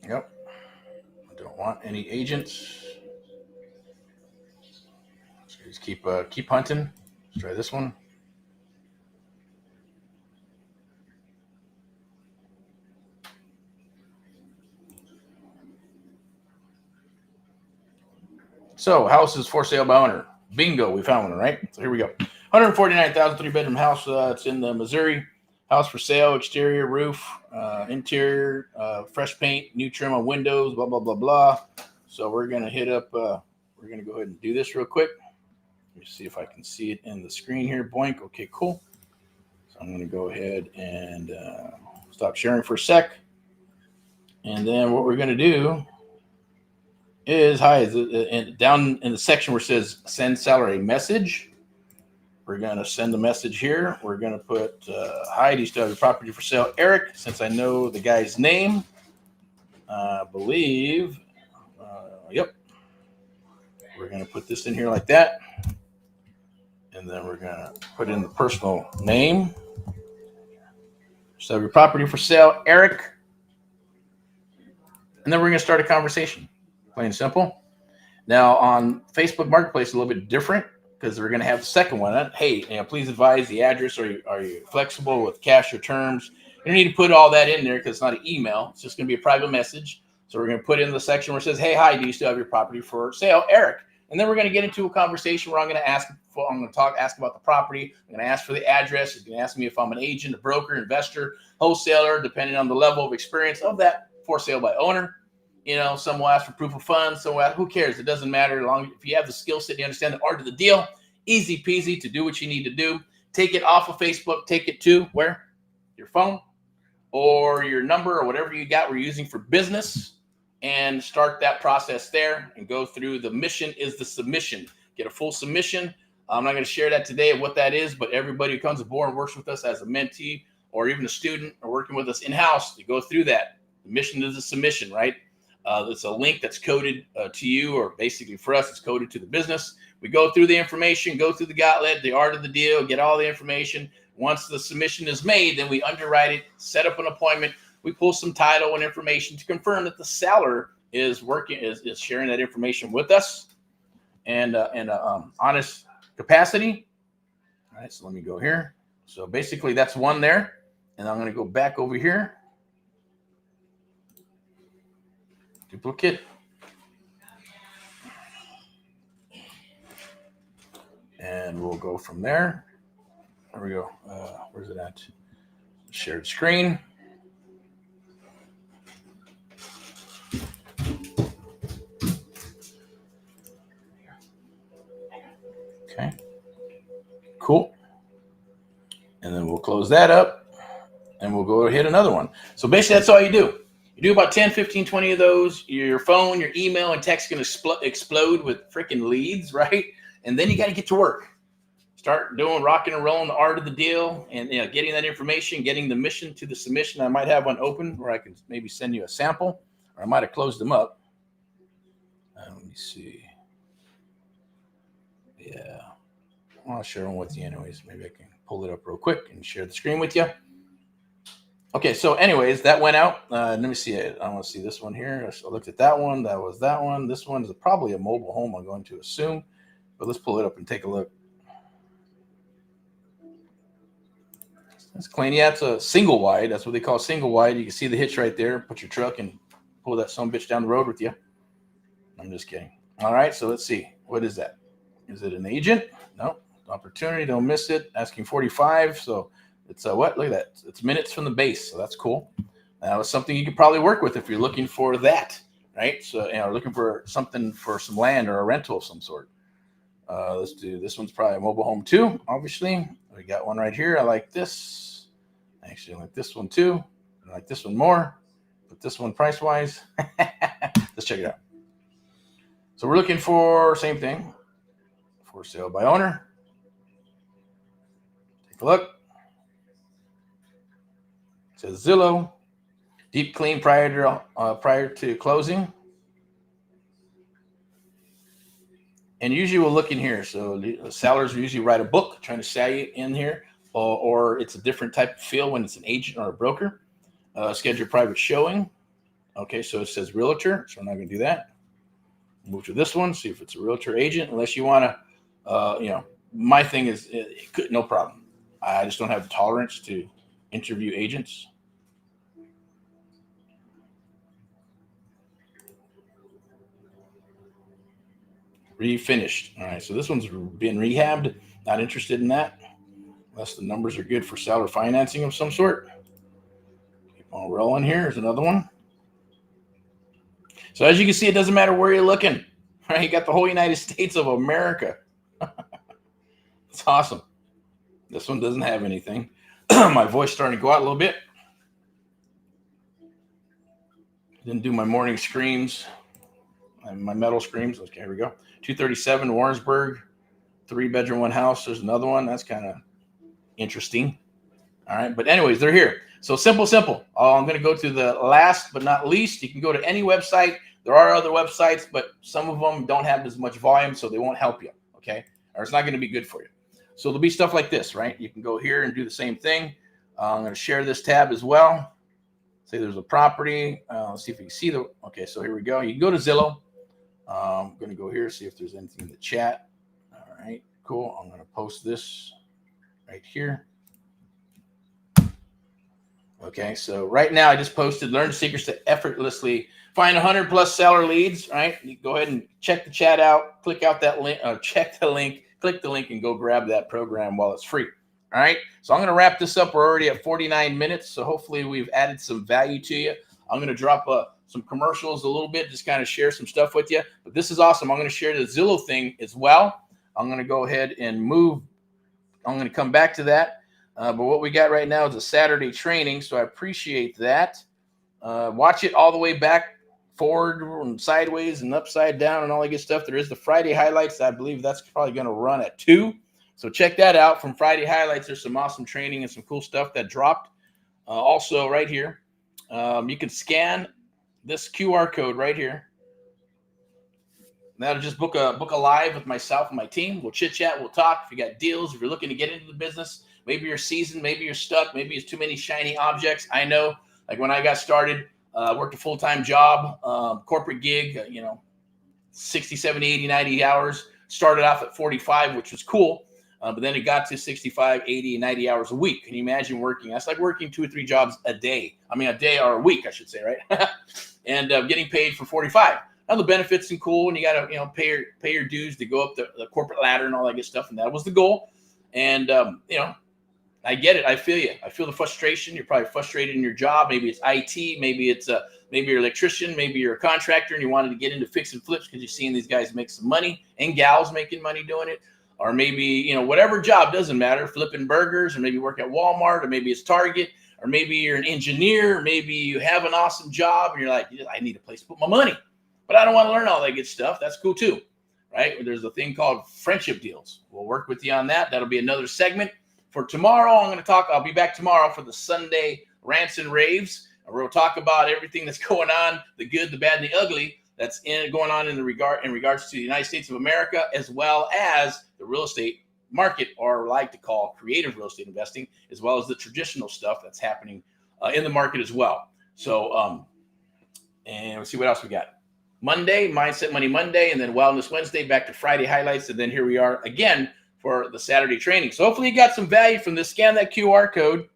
S1: Yep. I don't want any agents. So just keep hunting. Let's try this one. So house is for sale by owner. Bingo, we found one, right? So here we go. 149,000 3-bedroom house. It's in the Missouri. House for sale, exterior, roof, interior, fresh paint, new trim on windows, blah, blah, blah, blah. So we're going to hit up, we're going to go ahead and do this real quick. Let me see if I can see it in the screen here. Boink. Okay, cool. So I'm going to go ahead and stop sharing for a sec. And then what we're going to do is, down in the section where it says send seller a message, we're going to send the message here. We're going to put, hi, do you still have your property for sale, Eric? Since I know the guy's name, I believe, yep. We're going to put this in here like that. And then we're going to put in the personal name. So your property for sale, Eric. And then we're going to start a conversation. Plain and simple. Now on Facebook Marketplace, a little bit different because we're going to have the second one. Hey, please advise the address. Are you flexible with cash or terms? You don't need to put all that in there because it's not an email. It's just going to be a private message. So we're going to put in the section where it says, hey, hi, do you still have your property for sale, Eric? And then we're going to get into a conversation where I'm going to ask about the property. I'm going to ask for the address. He's going to ask me if I'm an agent, a broker, investor, wholesaler, depending on the level of experience of that for sale by owner. Some will ask for proof of funds. So who cares? It doesn't matter. If you have the skill set, you understand the art of the deal, easy peasy to do what you need to do. Take it off of Facebook. Take it to where? Your phone or your number or whatever you got we're using for business, and start that process there and go through. The mission is the submission. get a full submission. I'm not going to share that today of what that is, but everybody who comes aboard and works with us as a mentee or even a student or working with us in-house, to go through that. The mission is a submission, right? It's a link that's coded to you, or basically for us, it's coded to the business. We go through the information, go through the gauntlet, the art of the deal, get all the information. Once the submission is made, then we underwrite it, set up an appointment. We pull some title and information to confirm that the seller is sharing that information with us and honest capacity. All right, so let me go here. So basically that's one there. And I'm going to go back over here. Duplicate. And we'll go from there. There we go. Where's it at? Shared screen. Okay. Cool. And then we'll close that up. And we'll go hit another one. So basically, that's all you do. You do about 10, 15, 20 of those. Your phone, your email, and text can explode with freaking leads, right? And then you got to get to work. Start doing rocking and rolling, the art of the deal, and getting that information, getting the mission to the submission. I might have one open where I can maybe send you a sample, or I might have closed them up. Let me see. Yeah. I'll share one with you anyways. Maybe I can pull it up real quick and share the screen with you. Okay, so anyways, that went out. Let me see it. I want to see this one here. I looked at that one. That was that one. This one is probably a mobile home, I'm going to assume. But let's pull it up and take a look. That's clean. Yeah, it's a single wide. That's what they call single wide. You can see the hitch right there. Put your truck and pull that son of a bitch down the road with you. I'm just kidding. All right, so let's see. What is that? Is it an agent? No. Opportunity. Don't miss it. Asking 45. So it's what? Look at that. It's minutes from the base. So that's cool. That was something you could probably work with if you're looking for that, right? So, looking for something for some land or a rental of some sort. Let's do this. One's probably a mobile home too, obviously. We got one right here. I like this. Actually, I like this one too. I like this one more. But this one price-wise. Let's check it out. So we're looking for same thing. For sale by owner. Take a look. It says Zillow. Deep clean prior to closing. And usually we'll look in here. So the sellers usually write a book trying to sell you in here, or it's a different type of feel when it's an agent or a broker. Schedule private showing. Okay, so it says realtor, so we're not going to do that. Move to this one, see if it's a realtor agent, unless you want to, my thing is, no problem. I just don't have the tolerance to interview agents. Refinished. All right, so this one's been rehabbed. Not interested in that, unless the numbers are good for seller financing of some sort. Keep on rolling here. Here's another one. So as you can see, it doesn't matter where you're looking. Right? You got the whole United States of America. It's awesome. This one doesn't have anything. My voice starting to go out a little bit. Didn't do my morning screams. My metal screams. Okay, here we go. 237 Warrensburg, 3-bedroom, 1 house. There's another one. That's kind of interesting. All right, but anyways, they're here. So simple. I'm going to go to the last but not least. You can go to any website. There are other websites, but some of them don't have as much volume, so they won't help you, okay? Or it's not going to be good for you. So there'll be stuff like this, right? You can go here and do the same thing. I'm going to share this tab as well. Say there's a property. Let's see if you can see the. Okay, so here we go. You can go to Zillow. I'm going to go here, see if there's anything in the chat. All right, cool. I'm going to post this right here. Okay, so right now I just posted learn the secrets to effortlessly find 100+ seller leads. Right, you go ahead and check the chat out, click out that link, check the link, click the link, and go grab that program while it's free. All right, so I'm going to wrap this up. We're already at 49 minutes, so hopefully we've added some value to you. I'm going to drop some commercials a little bit, just kind of share some stuff with you. But this is awesome. I'm going to share the Zillow thing as well. I'm going to go ahead and move. I'm going to come back to that. But what we got right now is a Saturday training, so I appreciate that. Watch it all the way back forward and sideways and upside down and all that good stuff. There is the Friday highlights. I believe that's probably going to run at 2. So check that out. From Friday highlights, there's some awesome training and some cool stuff that dropped. Also right here, you can scan this QR code right here. That'll just book a live with myself and my team. We'll chit chat. We'll talk. If you got deals, if you're looking to get into the business, maybe you're seasoned, maybe you're stuck, maybe it's too many shiny objects. I know, like when I got started, worked a full-time job, corporate gig, 60, 70, 80, 90 hours. Started off at 45, which was cool. But then it got to 65, 80, 90 hours a week. Can you imagine working? That's like working 2 or 3 jobs a day. I mean, a day or a week, I should say, right? And getting paid for 45. Now the benefits and cool, and you got to pay your dues to go up the corporate ladder and all that good stuff, and that was the goal. And I get it. I feel you. I feel the frustration. You're probably frustrated in your job. Maybe it's IT. Maybe it's maybe you're an electrician. Maybe you're a contractor and you wanted to get into fix and flips because you've seen these guys make some money and gals making money doing it. Or maybe, whatever job, doesn't matter, flipping burgers, or maybe work at Walmart, or maybe it's Target, or maybe you're an engineer, or maybe you have an awesome job and you're like, I need a place to put my money, but I don't want to learn all that good stuff. That's cool too, right? There's a thing called friendship deals. We'll work with you on that. That'll be another segment. For tomorrow, I'll be back tomorrow for the Sunday rants and raves. We'll talk about everything that's going on, the good, the bad, and the ugly that's going on in regards to the United States of America, as well as the real estate market, or like to call creative real estate investing, as well as the traditional stuff that's happening in the market as well. So, and let's see what else we got. Monday, Mindset Money Monday, and then Wellness Wednesday, back to Friday highlights, and then here we are again for the Saturday training. So hopefully you got some value from this. Scan that QR code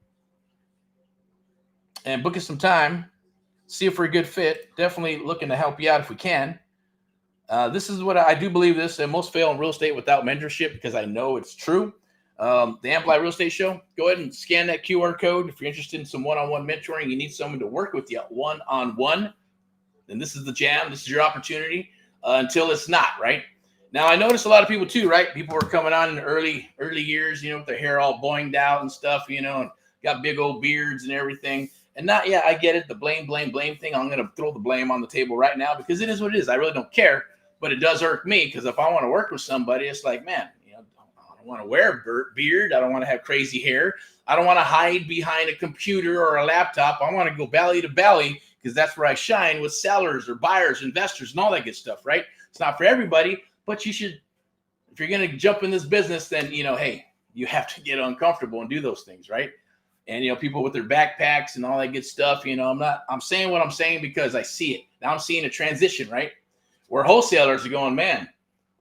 S1: and book us some time. See if we're a good fit. Definitely looking to help you out if we can. This is what I do believe this, and most fail in real estate without mentorship, because I know it's true. The Amplify Real Estate Show, go ahead and scan that QR code. If you're interested in some one-on-one mentoring, you need someone to work with you one-on-one, then this is the jam. This is your opportunity until it's not, right? Now, I noticed a lot of people too, right? People were coming on in the early years, with their hair all boinged out and stuff, and got big old beards and everything. And I get it, the blame thing. I'm going to throw the blame on the table right now because it is what it is. I really don't care, but it does irk me, because if I want to work with somebody, it's like, man, I don't want to wear a beard. I don't want to have crazy hair. I don't want to hide behind a computer or a laptop. I want to go belly to belly, because that's where I shine with sellers or buyers, investors, and all that good stuff, right? It's not for everybody, but you should, if you're going to jump in this business, then, hey, you have to get uncomfortable and do those things, right? And, people with their backpacks and all that good stuff, I'm saying what I'm saying because I see it. Now I'm seeing a transition, right? Where wholesalers are going, man,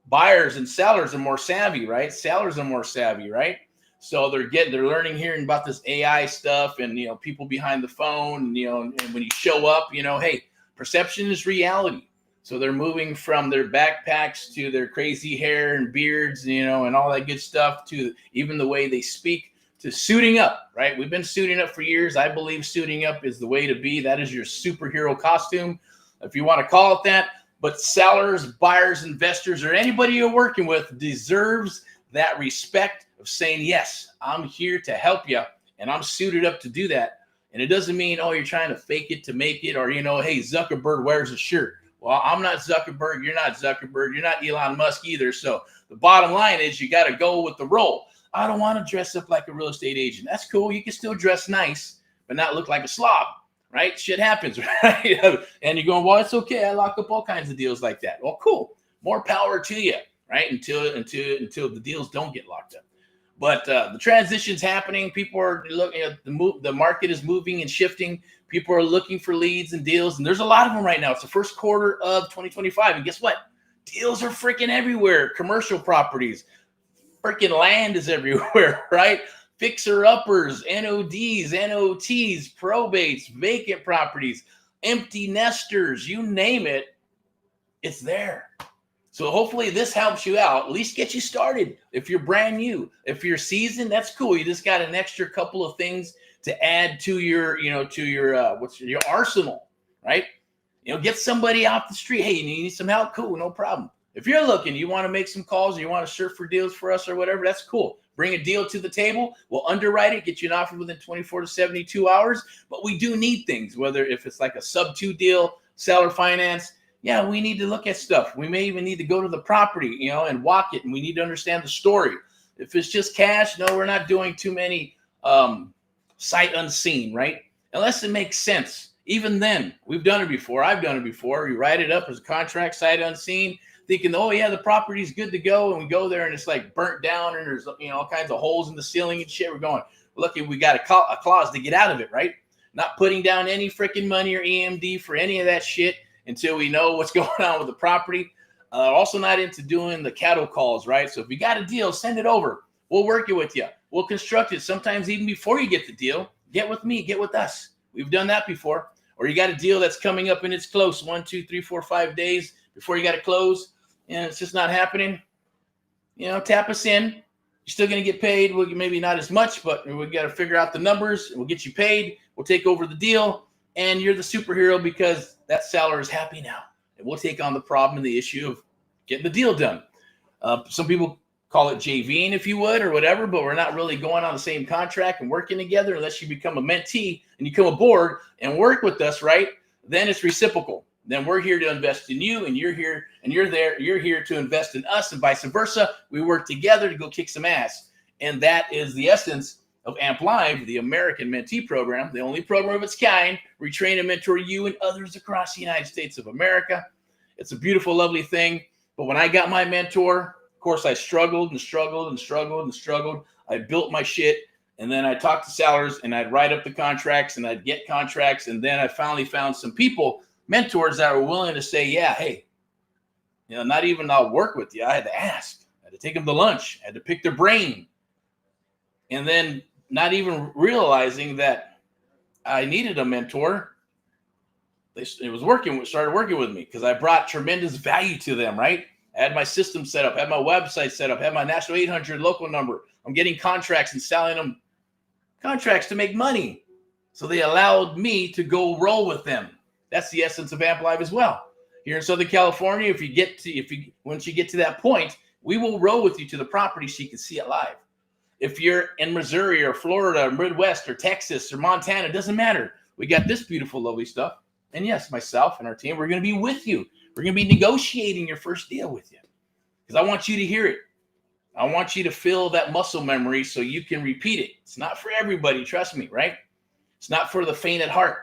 S1: buyers and sellers are more savvy, right? Sellers are more savvy, right? So they're learning, hearing about this AI stuff and, people behind the phone, and when you show up, hey, perception is reality. So they're moving from their backpacks to their crazy hair and beards, and all that good stuff, to even the way they speak, to suiting up, right? We've been suiting up for years. I believe suiting up is the way to be. That is your superhero costume, if you want to call it that. But sellers, buyers, investors, or anybody you're working with deserves that respect of saying, yes, I'm here to help you, and I'm suited up to do that. And it doesn't mean, you're trying to fake it to make it, or, hey, Zuckerberg wears a shirt. Well, I'm not Zuckerberg. You're not Zuckerberg. You're not Elon Musk either. So the bottom line is you got to go with the role. I don't want to dress up like a real estate agent. That's cool. You can still dress nice, but not look like a slob, right? Shit happens, right? And you're going, well, it's okay. I lock up all kinds of deals like that. Well, cool. More power to you, right? Until the deals don't get locked up. But the transition's happening. People are looking at the market is moving and shifting. People are looking for leads and deals, and there's a lot of them right now. It's the first quarter of 2025, and guess what? Deals are freaking everywhere. Commercial properties, freaking land is everywhere, right? Fixer-uppers, NODs, NOTs, probates, vacant properties, empty nesters, you name it, it's there. So hopefully this helps you out, at least get you started. If you're brand new, if you're seasoned, that's cool. You just got an extra couple of things to add to your, your arsenal, right? Get somebody off the street. Hey, you need some help? Cool, no problem. If you're looking, you want to make some calls, or you want to surf for deals for us or whatever, that's cool. Bring a deal to the table. We'll underwrite it, get you an offer within 24 to 72 hours. But we do need things, whether if it's like a sub 2 deal, seller finance. Yeah, we need to look at stuff. We may even need to go to the property, you know, and walk it. And we need to understand the story. If it's just cash, no, we're not doing too many sight unseen, right? Unless it makes sense. Even then, we've done it before. I've done it before. You write it up as a contract, sight unseen, thinking, oh yeah, the property's good to go. And we go there and it's like burnt down and there's, you know, all kinds of holes in the ceiling and shit. We're going, lucky we got a clause to get out of it, right? Not putting down any freaking money or EMD for any of that shit until we know what's going on with the property. Also not into doing the cattle calls, right? So if you got a deal, send it over. We'll work it with you. We'll construct it. Sometimes even before you get the deal, get with me, get with us. We've done that before. Or you got a deal that's coming up and it's close, 1, 2, 3, 4, 5 days before you got to close, and it's just not happening. You know, tap us in. You're still going to get paid. Well, maybe not as much, but we got to figure out the numbers. We'll get you paid. We'll take over the deal, and you're the superhero because that seller is happy now. And we'll take on the problem and the issue of getting the deal done. Some people call it JVing, if you would, or whatever, but we're not really going on the same contract and working together unless you become a mentee and you come aboard and work with us, right? Then it's reciprocal. Then we're here to invest in you, and you're here, and you're there. You're here to invest in us, and vice versa. We work together to go kick some ass. And that is the essence of AMP Live, the American Mentee Program, the only program of its kind. We train and mentor you and others across the United States of America. It's a beautiful, lovely thing. But when I got my mentor, of course, I struggled and struggled and struggled and struggled. I built my shit, and then I talked to sellers, and I'd write up the contracts, and I'd get contracts, and then I finally found some people, mentors that were willing to say, yeah, hey, you know, not even I'll work with you. I had to ask. I had to take them to lunch. I had to pick their brain. And then not even realizing that I needed a mentor, started working with me because I brought tremendous value to them, right? I had my system set up, had my website set up, had my national 800 local number. I'm getting contracts and selling them contracts to make money. So they allowed me to go roll with them. That's the essence of AMP Live as well. Here in Southern California, once you get to that point, we will roll with you to the property so you can see it live. If you're in Missouri or Florida or Midwest or Texas or Montana, it doesn't matter. We got this beautiful, lovely stuff. And yes, myself and our team, we're going to be with you. We're going to be negotiating your first deal with you because I want you to hear it. I want you to feel that muscle memory so you can repeat it. It's not for everybody, trust me, right? It's not for the faint at heart,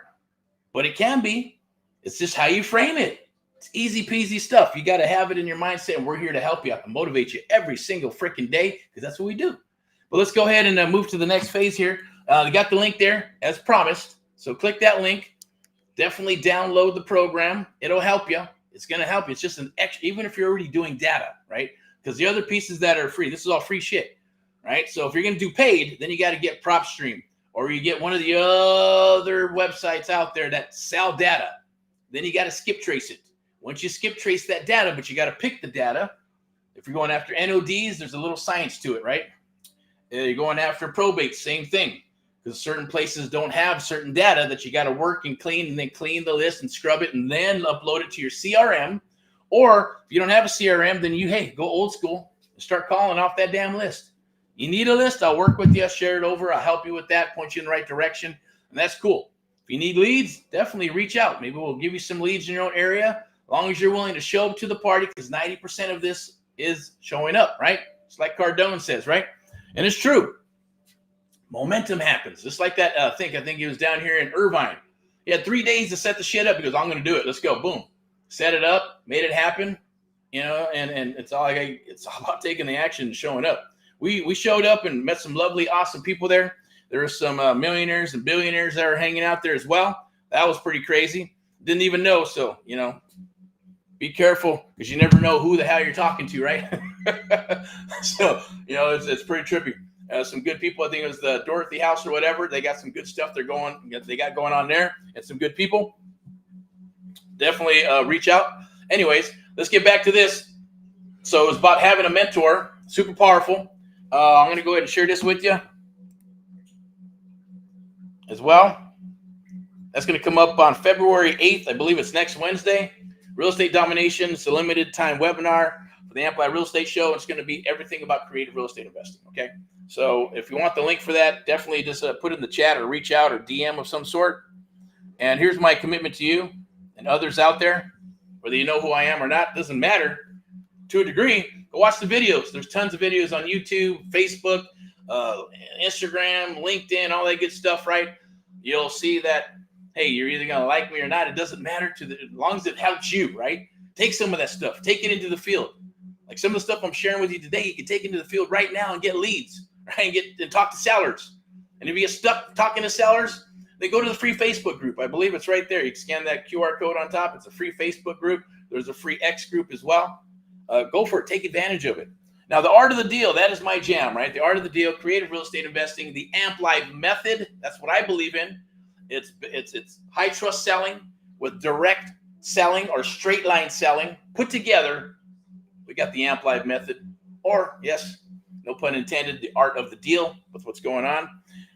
S1: but it can be. It's just how you frame it. It's easy peasy stuff. You got to have it in your mindset, and we're here to help you and motivate you every single freaking day because that's what we do. But let's go ahead and move to the next phase here. We got the link there as promised. So click that link. Definitely download the program. It'll help you. It's going to help you. It's just an extra, even if you're already doing data, right? Because the other pieces that are free, this is all free shit, right? So if you're going to do paid, then you got to get PropStream, or you get one of the other websites out there that sell data. Then you got to skip trace it. Once you skip trace that data, but you got to pick the data. If you're going after NODs, there's a little science to it, right? You're going after probate, same thing. Because certain places don't have certain data that you got to work and clean, and then clean the list and scrub it and then upload it to your CRM. Or if you don't have a CRM, then go old school and start calling off that damn list. You need a list, I'll work with you. I'll share it over. I'll help you with that, point you in the right direction. And that's cool. If you need leads, definitely reach out. Maybe we'll give you some leads in your own area, as long as you're willing to show up to the party, because 90% of this is showing up, right? It's like Cardone says, right? And it's true. Momentum happens. Just like that I think he was down here in Irvine. He had 3 days to set the shit up. He goes, I'm going to do it. Let's go. Boom. Set it up, made it happen, you know, and it's all about taking the action and showing up. We showed up and met some lovely, awesome people there. There were some millionaires and billionaires that were hanging out there as well. That was pretty crazy. Didn't even know. So, you know, be careful because you never know who the hell you're talking to, right? So, you know, it's pretty trippy. Some good people. I think it was the Dorothy House or whatever. They got some good stuff they got going on there, and some good people. Definitely reach out. Anyways, let's get back to this. So it's about having a mentor. Super powerful. I'm going to go ahead and share this with you as well. That's going to come up on February 8th. I believe it's next Wednesday. Real Estate Domination. It's a limited time webinar for the AMP Live Real Estate Show. It's going to be everything about creative real estate investing. Okay. So if you want the link for that, definitely just put it in the chat or reach out or DM of some sort. And here's my commitment to you. and others out there, whether you know who I am or not, doesn't matter to a degree. Go watch the videos. There's tons of videos on YouTube, Facebook, Instagram, LinkedIn, all that good stuff, right? You'll see that, hey, you're either going to like me or not. It doesn't matter as long as it helps you, right? Take some of that stuff. Take it into the field. Like some of the stuff I'm sharing with you today, you can take into the field right now and get leads, right? And talk to sellers. And if you get stuck talking to sellers, then go to the free Facebook group. I believe it's right there. You can scan that QR code on top. It's a free Facebook group. There's a free X group as well. Go for it. Take advantage of it. Now, the art of the deal, that is my jam, right? The art of the deal, creative real estate investing, the AmpLive method. That's what I believe in. It's high trust selling with direct selling or straight line selling put together. We got the AmpLive method, or yes, no pun intended, the art of the deal with what's going on.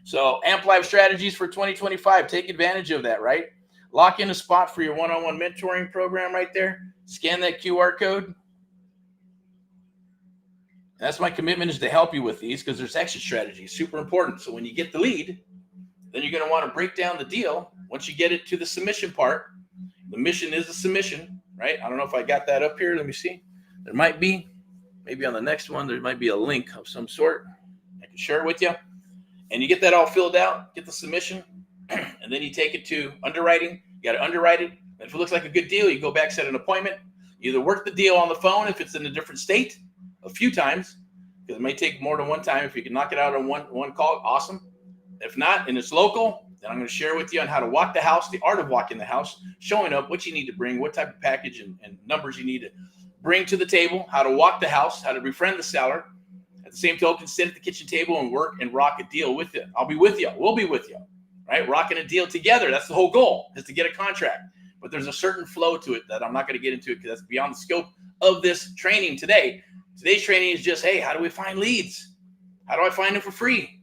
S1: So AmpLive strategies for 2025. Take advantage of that, right? Lock in a spot for your one-on-one mentoring program right there. Scan that QR code. That's my commitment, is to help you with these, because there's exit strategies, super important. So when you get the lead, then you're going to want to break down the deal. Once you get it to the submission part, the mission is the submission, right? I don't know if I got that up here. Let me see. There might be, maybe on the next one, there might be a link of some sort. I can share it with you. And you get that all filled out, get the submission, and then you take it to underwriting. You got to underwrite it. And if it looks like a good deal, you go back, set an appointment. You either work the deal on the phone if it's in a different state a few times, because it may take more than one time. If you can knock it out on one call, awesome. If not, and it's local, then I'm going to share with you on how to walk the house, the art of walking the house, showing up, what you need to bring, what type of package and numbers you need to bring to the table, how to walk the house, how to befriend the seller. At the same token, sit at the kitchen table and work and rock a deal with you. I'll be with you. We'll be with you, right? Rocking a deal together. That's the whole goal, is to get a contract. But there's a certain flow to it that I'm not going to get into it, because that's beyond the scope of this training today. Today's training is just, hey, how do we find leads? How do I find them for free?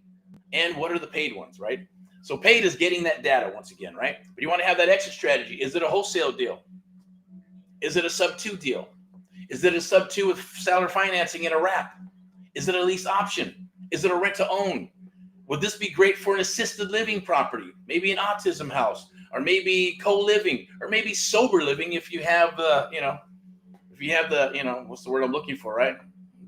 S1: And what are the paid ones, right? So paid is getting that data once again, right? But you want to have that exit strategy. Is it a wholesale deal? Is it a sub-2 deal? Is it a sub-2 with seller financing and a wrap? Is it a lease option? Is it a rent-to-own? Would this be great for an assisted living property? Maybe an autism house, or maybe co-living, or maybe sober living if you have the, what's the word I'm looking for, right?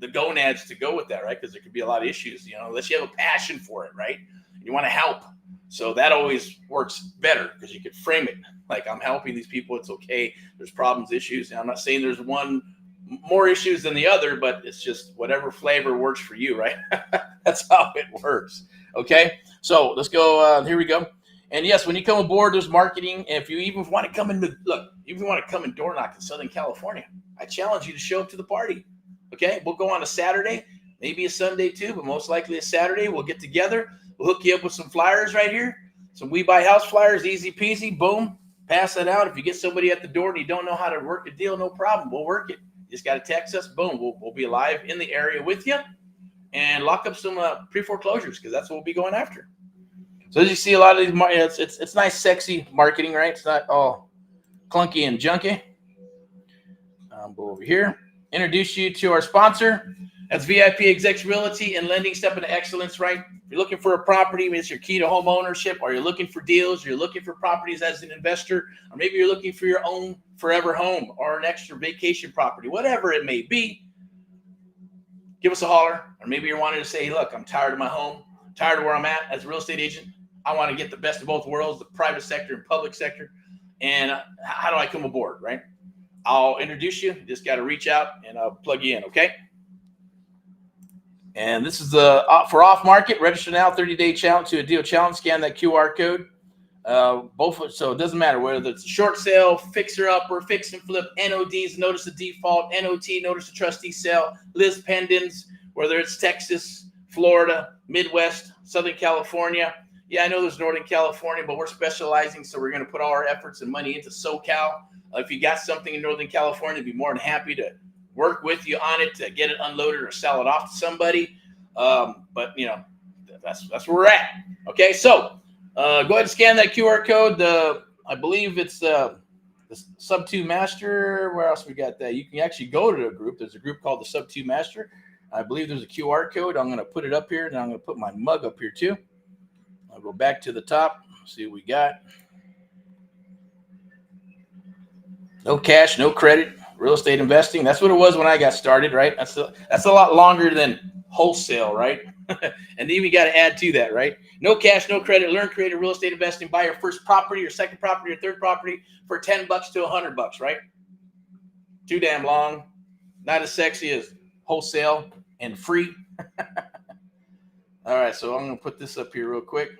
S1: The gonads to go with that, right? Because there could be a lot of issues, unless you have a passion for it, right? You want to help. So that always works better, because you could frame it like, I'm helping these people. It's okay. There's problems, issues. And I'm not saying there's one more issues than the other, but it's just whatever flavor works for you, right? That's how it works. Okay. So let's go. Here we go. And yes, when you come aboard, there's marketing. And if you even want to come in, even want to come and door knock in Southern California, I challenge you to show up to the party. Okay. We'll go on a Saturday, maybe a Sunday too, but most likely a Saturday. We'll get together. We'll hook you up with some flyers right here. Some We Buy House flyers, easy peasy. Boom. Pass that out. If you get somebody at the door and you don't know how to work a deal, no problem. We'll work it. You just got to text us. Boom. We'll be live in the area with you, and lock up some pre-foreclosures, because that's what we'll be going after. So as you see, a lot of these, it's nice, sexy marketing, right? It's not all clunky and junky. Go over here. Introduce you to our sponsor. That's VIPeXecs Realty and Lending, Step into Excellence, right? If you're looking for a property, maybe it's your key to home ownership, or you're looking for deals, you're looking for properties as an investor, or maybe you're looking for your own forever home or an extra vacation property, whatever it may be, give us a holler. Or maybe you're wanting to say, look, I'm tired of my home, tired of where I'm at as a real estate agent. I want to get the best of both worlds, the private sector and public sector. And how do I come aboard, right? I'll introduce you. You just got to reach out and I'll plug you in, okay? And this is the for off market. Register now, 30-day challenge to a deal challenge. Scan that QR code. So it doesn't matter whether it's a short sale, fixer upper, fix and flip, NODs, notice of default, NOT, notice of trustee sale, list pendants, whether it's Texas, Florida, Midwest, Southern California. Yeah, I know there's Northern California, but we're specializing, so we're going to put all our efforts and money into SoCal. If you got something in Northern California, I'd be more than happy to work with you on it to get it unloaded or sell it off to somebody. But that's where we're at. Okay, so go ahead and scan that QR code. I believe it's the Sub-2 Master. Where else we got that? You can actually go to a group. There's a group called the Sub-2 Master. I believe there's a QR code. I'm going to put it up here, and I'm going to put my mug up here too. I'll go back to the top, see what we got. No cash, no credit, real estate investing. That's what it was when I got started, right? That's a lot longer than wholesale, right? And then we got to add to that, right? No cash, no credit, learn creative real estate investing, buy your first property, your second property, your third property for $10 to $100, right? Too damn long. Not as sexy as wholesale and free. All right, so I'm going to put this up here real quick.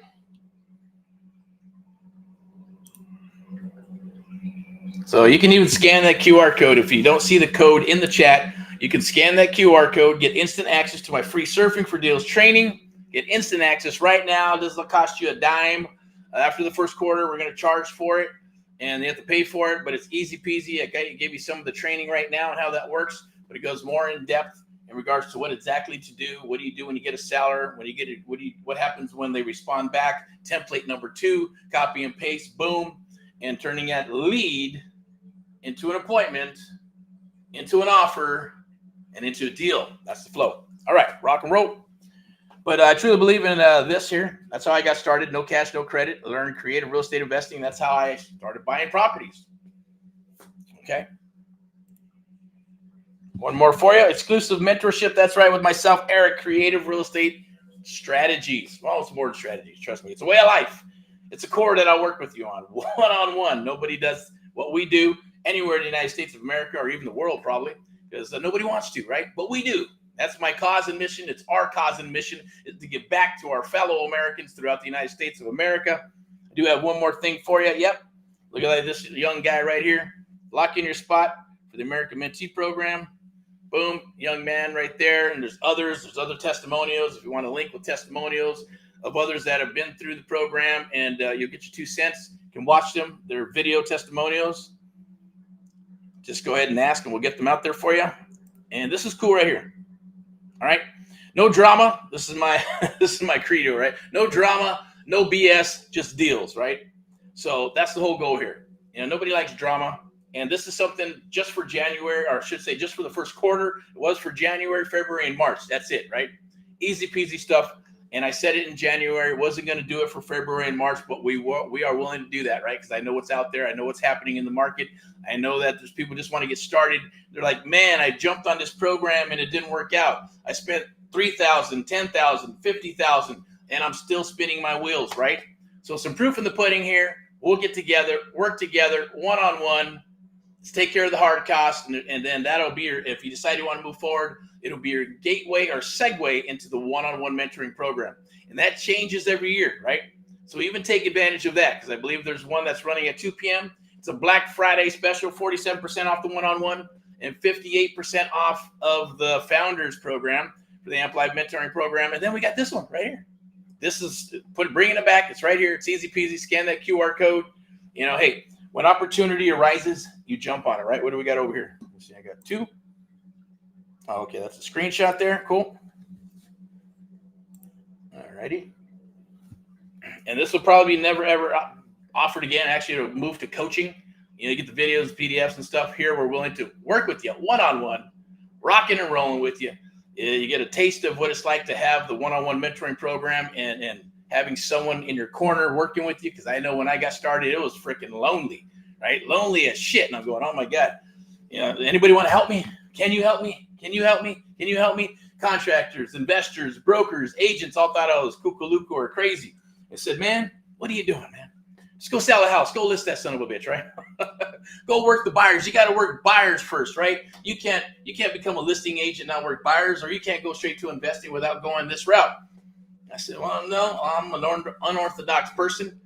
S1: So you can even scan that QR code. If you don't see the code in the chat, you can scan that QR code, get instant access to my free Surfing for Deals training, get instant access right now. This will cost you a dime. After the first quarter, we're going to charge for it, and you have to pay for it, but it's easy peasy. I gave you some of the training right now and how that works, but it goes more in depth in regards to what exactly to do. What do you do when you get a seller? When you get it, what happens when they respond back? Template number 2, copy and paste, boom, and turning that lead into an appointment, into an offer, and into a deal. That's the flow. All right, rock and roll. But I truly believe in this here. That's how I got started. No cash, no credit. Learn creative real estate investing. That's how I started buying properties. Okay. One more for you. Exclusive mentorship. That's right, with myself, Eric, creative real estate strategies. Well, it's more than strategies. Trust me. It's a way of life. It's a core that I'll work with you on, one-on-one. Nobody does what we do anywhere in the United States of America, or even the world, probably, because nobody wants to, right? But we do. That's my cause and mission. It's our cause and mission, is to give back to our fellow Americans throughout the United States of America. I do have one more thing for you. Yep. Look at this young guy right here. Lock in your spot for the American Mentee Program. Boom, young man right there. And there's others. There's other testimonials. If you want to link with testimonials of others that have been through the program, and you'll get your 2 cents. You can watch them. They're video testimonials. Just go ahead and ask, and we'll get them out there for you. And this is cool right here. All right, no drama. This is my credo, right? No drama, no BS, just deals, right? So that's the whole goal here. You know, nobody likes drama, and this is something just for January, or I should say, just for the first quarter. It was for January, February, and March. That's it, right? Easy peasy stuff. And I said it in January. Wasn't going to do it for February and March, but we are willing to do that, right? Because I know what's out there. I know what's happening in the market. I know that there's people just want to get started. They're like, man, I jumped on this program and it didn't work out. I spent $3,000, $10,000, $50,000, and I'm still spinning my wheels, right? So some proof in the pudding here. We'll get together, work together, one-on-one. Let's take care of the hard costs, and then that'll be your, if you decide you want to move forward, it'll be your gateway or segue into the one-on-one mentoring program. And that changes every year, right? So even take advantage of that, because I believe there's one that's running at 2 p.m. It's a Black Friday special, 47% off the one-on-one and 58% off of the Founders Program for the Amplified Mentoring Program. And then we got this one right here. This is bringing it back. It's right here. It's easy peasy. Scan that QR code. You know, hey, when opportunity arises, you jump on it, right? What do we got over here? Let's see, I got 2. Oh, okay, that's a screenshot there. Cool. All righty. And this will probably be never, ever offered again. Actually, it'll move to coaching. You know, you get the videos, PDFs, and stuff here. We're willing to work with you one-on-one, rocking and rolling with you. You get a taste of what it's like to have the one-on-one mentoring program and having someone in your corner working with you. Because I know when I got started, it was freaking lonely, right? Lonely as shit. And I'm going, oh my God, you know, anybody want to help me? Can you help me? Can you help me? Can you help me? Contractors, investors, brokers, agents all thought I was cuckoo or crazy. I said, man, what are you doing, man? Just go sell a house. Go list that son of a bitch, right? Go work the buyers. You got to work buyers first, right? You can't become a listing agent, not work buyers, or you can't go straight to investing without going this route. I said, well, no, I'm an unorthodox person.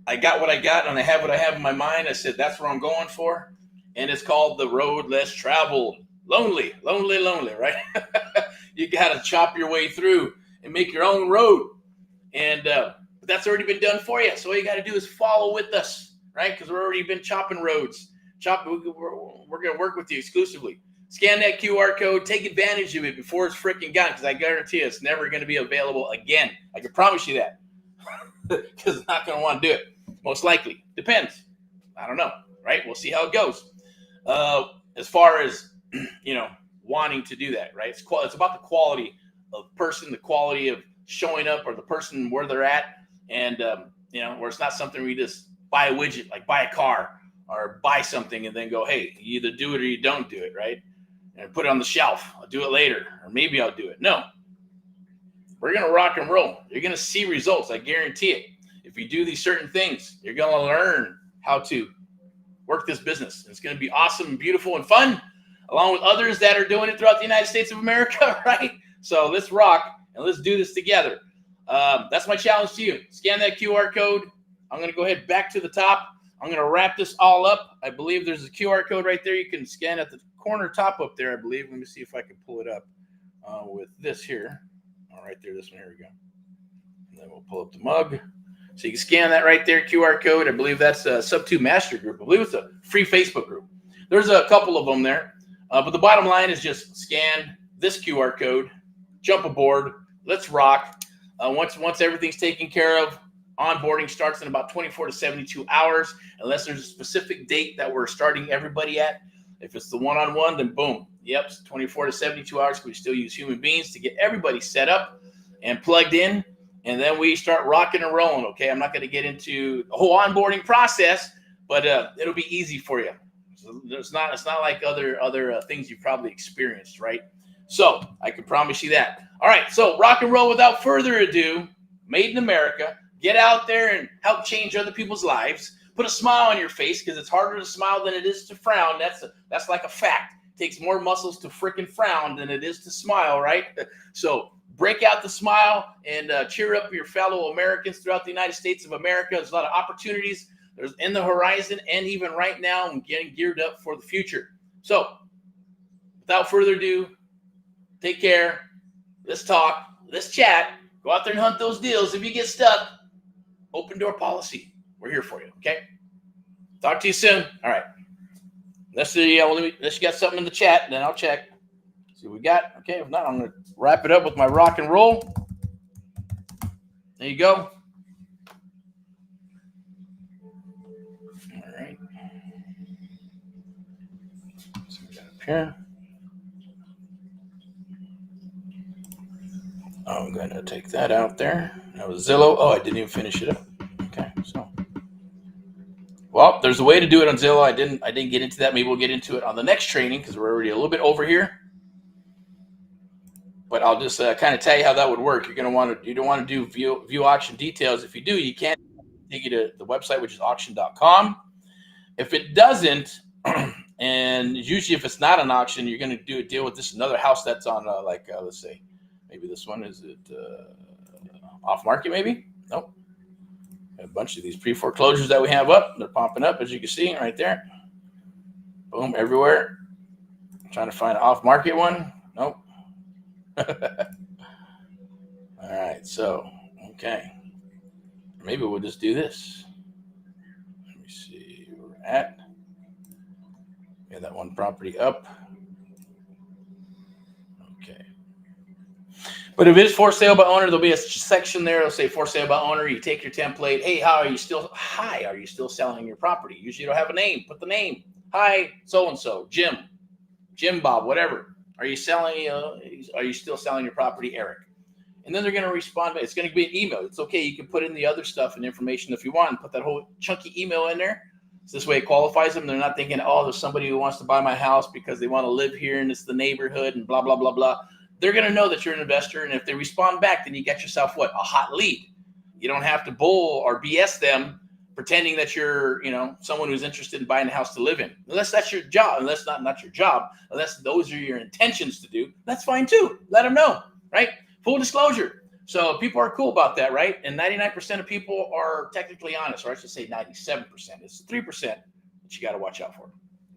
S1: I got what I got, and I have what I have in my mind. I said, that's what I'm going for. And it's called the road less traveled. Lonely, right? You got to chop your way through and make your own road. And but that's already been done for you. So all you got to do is follow with us, right? Because we've already been chopping roads. We're going to work with you exclusively. Scan that QR code. Take advantage of it before it's freaking gone, because I guarantee you it's never going to be available again. I can promise you that. Because I'm not going to want to do it. Most likely. Depends. I don't know, right? We'll see how it goes. As far as, you know, wanting to do that, right? It's about the quality of person, the quality of showing up, or the person where they're at. And, you know, where it's not something where you just buy a widget, like buy a car or buy something and then go, hey, you either do it or you don't do it, right? And put it on the shelf. I'll do it later, or maybe I'll do it. No, we're going to rock and roll. You're going to see results. I guarantee it. If you do these certain things, you're going to learn how to work this business. It's going to be awesome and beautiful and fun, along with others that are doing it throughout the United States of America, right? So let's rock and let's do this together. That's my challenge to you. Scan that QR code. I'm going to go ahead back to the top. I'm going to wrap this all up. I believe there's a QR code right there. You can scan at the corner top up there, I believe. Let me see if I can pull it up with this here. All right there, this one. Here we go. And then we'll pull up the mug. So you can scan that right there, QR code. I believe that's a Sub2 Master Group. I believe it's a free Facebook group. There's a couple of them there. But the bottom line is just scan this QR code, jump aboard, let's rock. Once everything's taken care of, onboarding starts in about 24 to 72 hours, unless there's a specific date that we're starting everybody at. If it's the one-on-one, then boom. Yep, 24 to 72 hours. We still use human beings to get everybody set up and plugged in, and then we start rocking and rolling, okay? I'm not going to get into the whole onboarding process, but it'll be easy for you. So it's not like other things you've probably experienced, right? So I can promise you that. All right, so rock and roll without further ado. Made in America. Get out there and help change other people's lives. Put a smile on your face, because it's harder to smile than it is to frown. That's like a fact. It takes more muscles to freaking frown than it is to smile, right? So break out the smile and cheer up your fellow Americans throughout the United States of America. There's a lot of opportunities. There's in the horizon, and even right now, I'm getting geared up for the future. So without further ado, take care. Let's talk. Let's chat. Go out there and hunt those deals. If you get stuck, open door policy. We're here for you, okay? Talk to you soon. All right. Let's see. Unless you got something in the chat, then I'll check. See what we got. Okay, if not, I'm going to wrap it up with my rock and roll. There you go. All right. So we got up here. Oh, I'm going to take that out there. That was Zillow. Oh, I didn't even finish it up. Okay, so. Well, there's a way to do it on Zillow. I didn't get into that. Maybe we'll get into it on the next training, because we're already a little bit over here. But I'll just kind of tell you how that would work. You don't want to do view auction details. If you do, you can't take you to the website, which is auction.com. If it doesn't, and usually if it's not an auction, you're going to do a deal with this another house that's on let's say maybe this one, is it off market? Maybe nope. A bunch of these pre-foreclosures that we have up, they're popping up, as you can see right there. Boom, everywhere. I'm trying to find an off market one. Nope. All right, so okay, maybe we'll just do this. Let me see where we're at. Yeah, that one property up. Okay, but if it is for sale by owner, there'll be a section there. It'll say for sale by owner. You take your template. Hey, are you still selling your property? Usually you don't have a name. Put the name. Hi, so and so, Jim Bob, whatever. Are you selling? Are you still selling your property, Eric? And then they're going to respond. It's going to be an email. It's okay. You can put in the other stuff and information if you want, and put that whole chunky email in there. So this way it qualifies them. They're not thinking, oh, there's somebody who wants to buy my house because they want to live here and it's the neighborhood and blah, blah, blah, blah. They're going to know that you're an investor. And if they respond back, then you get yourself what? A hot lead. You don't have to bull or BS them pretending that you're, someone who's interested in buying a house to live in. Unless that's your job, unless not your job, unless those are your intentions to do, that's fine too. Let them know, right? Full disclosure. So people are cool about that, right? And 99% of people are technically honest, or I should say 97%. It's 3% that you got to watch out for,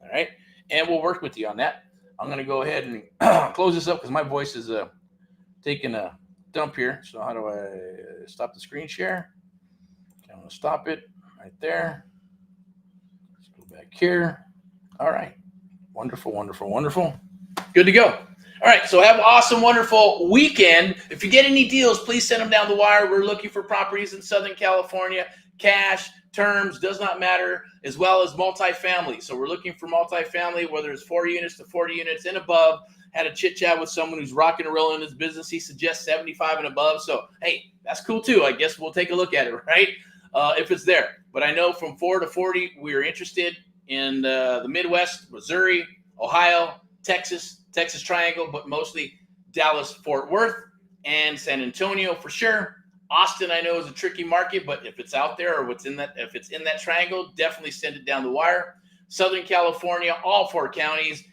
S1: all right? And we'll work with you on that. I'm going to go ahead and close this up because my voice is taking a dump here. So how do I stop the screen share? Okay, I'm going to stop it. Right there. Let's go back here. All right. Wonderful, wonderful, wonderful. Good to go. All right. So have an awesome, wonderful weekend. If you get any deals, please send them down the wire. We're looking for properties in Southern California. Cash, terms, does not matter, as well as multifamily. So we're looking for multifamily, whether it's 4 units to 40 units and above. Had a chit chat with someone who's rocking and rolling in his business. He suggests 75 and above. So, hey, that's cool too. I guess we'll take a look at it, right? If it's there. But I know from 4 to 40, we're interested in the Midwest, Missouri, Ohio, Texas Triangle, but mostly Dallas, Fort Worth, and San Antonio for sure. Austin, I know, is a tricky market, but if it's out there or if it's in that triangle, definitely send it down the wire. Southern California, all 4 counties,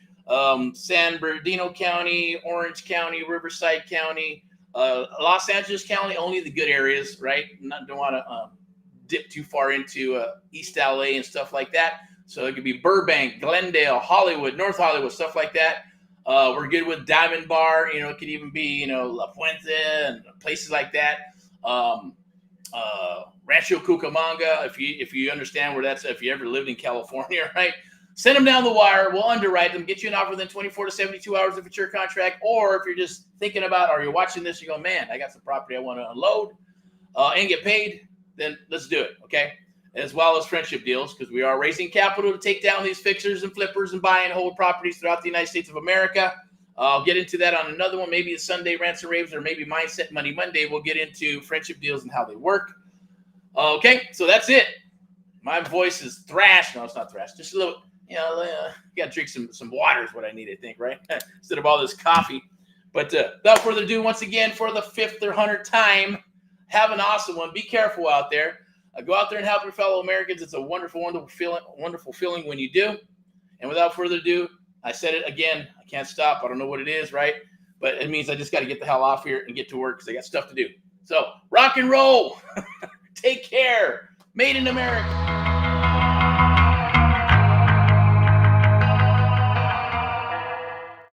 S1: San Bernardino County, Orange County, Riverside County, Los Angeles County, only the good areas, right? Don't want to dip too far into East LA and stuff like that. So it could be Burbank, Glendale, Hollywood, North Hollywood, stuff like that. We're good with Diamond Bar. It could even be, La Puente and places like that. Rancho Cucamonga, if you understand where that's, if you ever lived in California, right? Send them down the wire. We'll underwrite them, get you an offer within 24 to 72 hours if it's your contract. Or if you're just thinking about, or you're watching this, you go, man, I got some property I want to unload and get paid, then let's do it, okay? As well as friendship deals, because we are raising capital to take down these fixers and flippers and buy and hold properties throughout the United States of America. I'll get into that on another one, maybe a Sunday Rants and Raves, or maybe Mindset Money Monday. We'll get into friendship deals and how they work. Okay, so that's it. My voice is thrash. No, it's not thrash. Just a little, you got to drink some water is what I need, I think, right? Instead of all this coffee. But without further ado, once again, for the 5th or 100th time, have an awesome one. Be careful out there. Go out there and help your fellow Americans. It's a wonderful, wonderful feeling when you do. And without further ado, I said it again. I can't stop. I don't know what it is, right? But it means I just got to get the hell off here and get to work because I got stuff to do. So rock and roll. Take care. Made in America.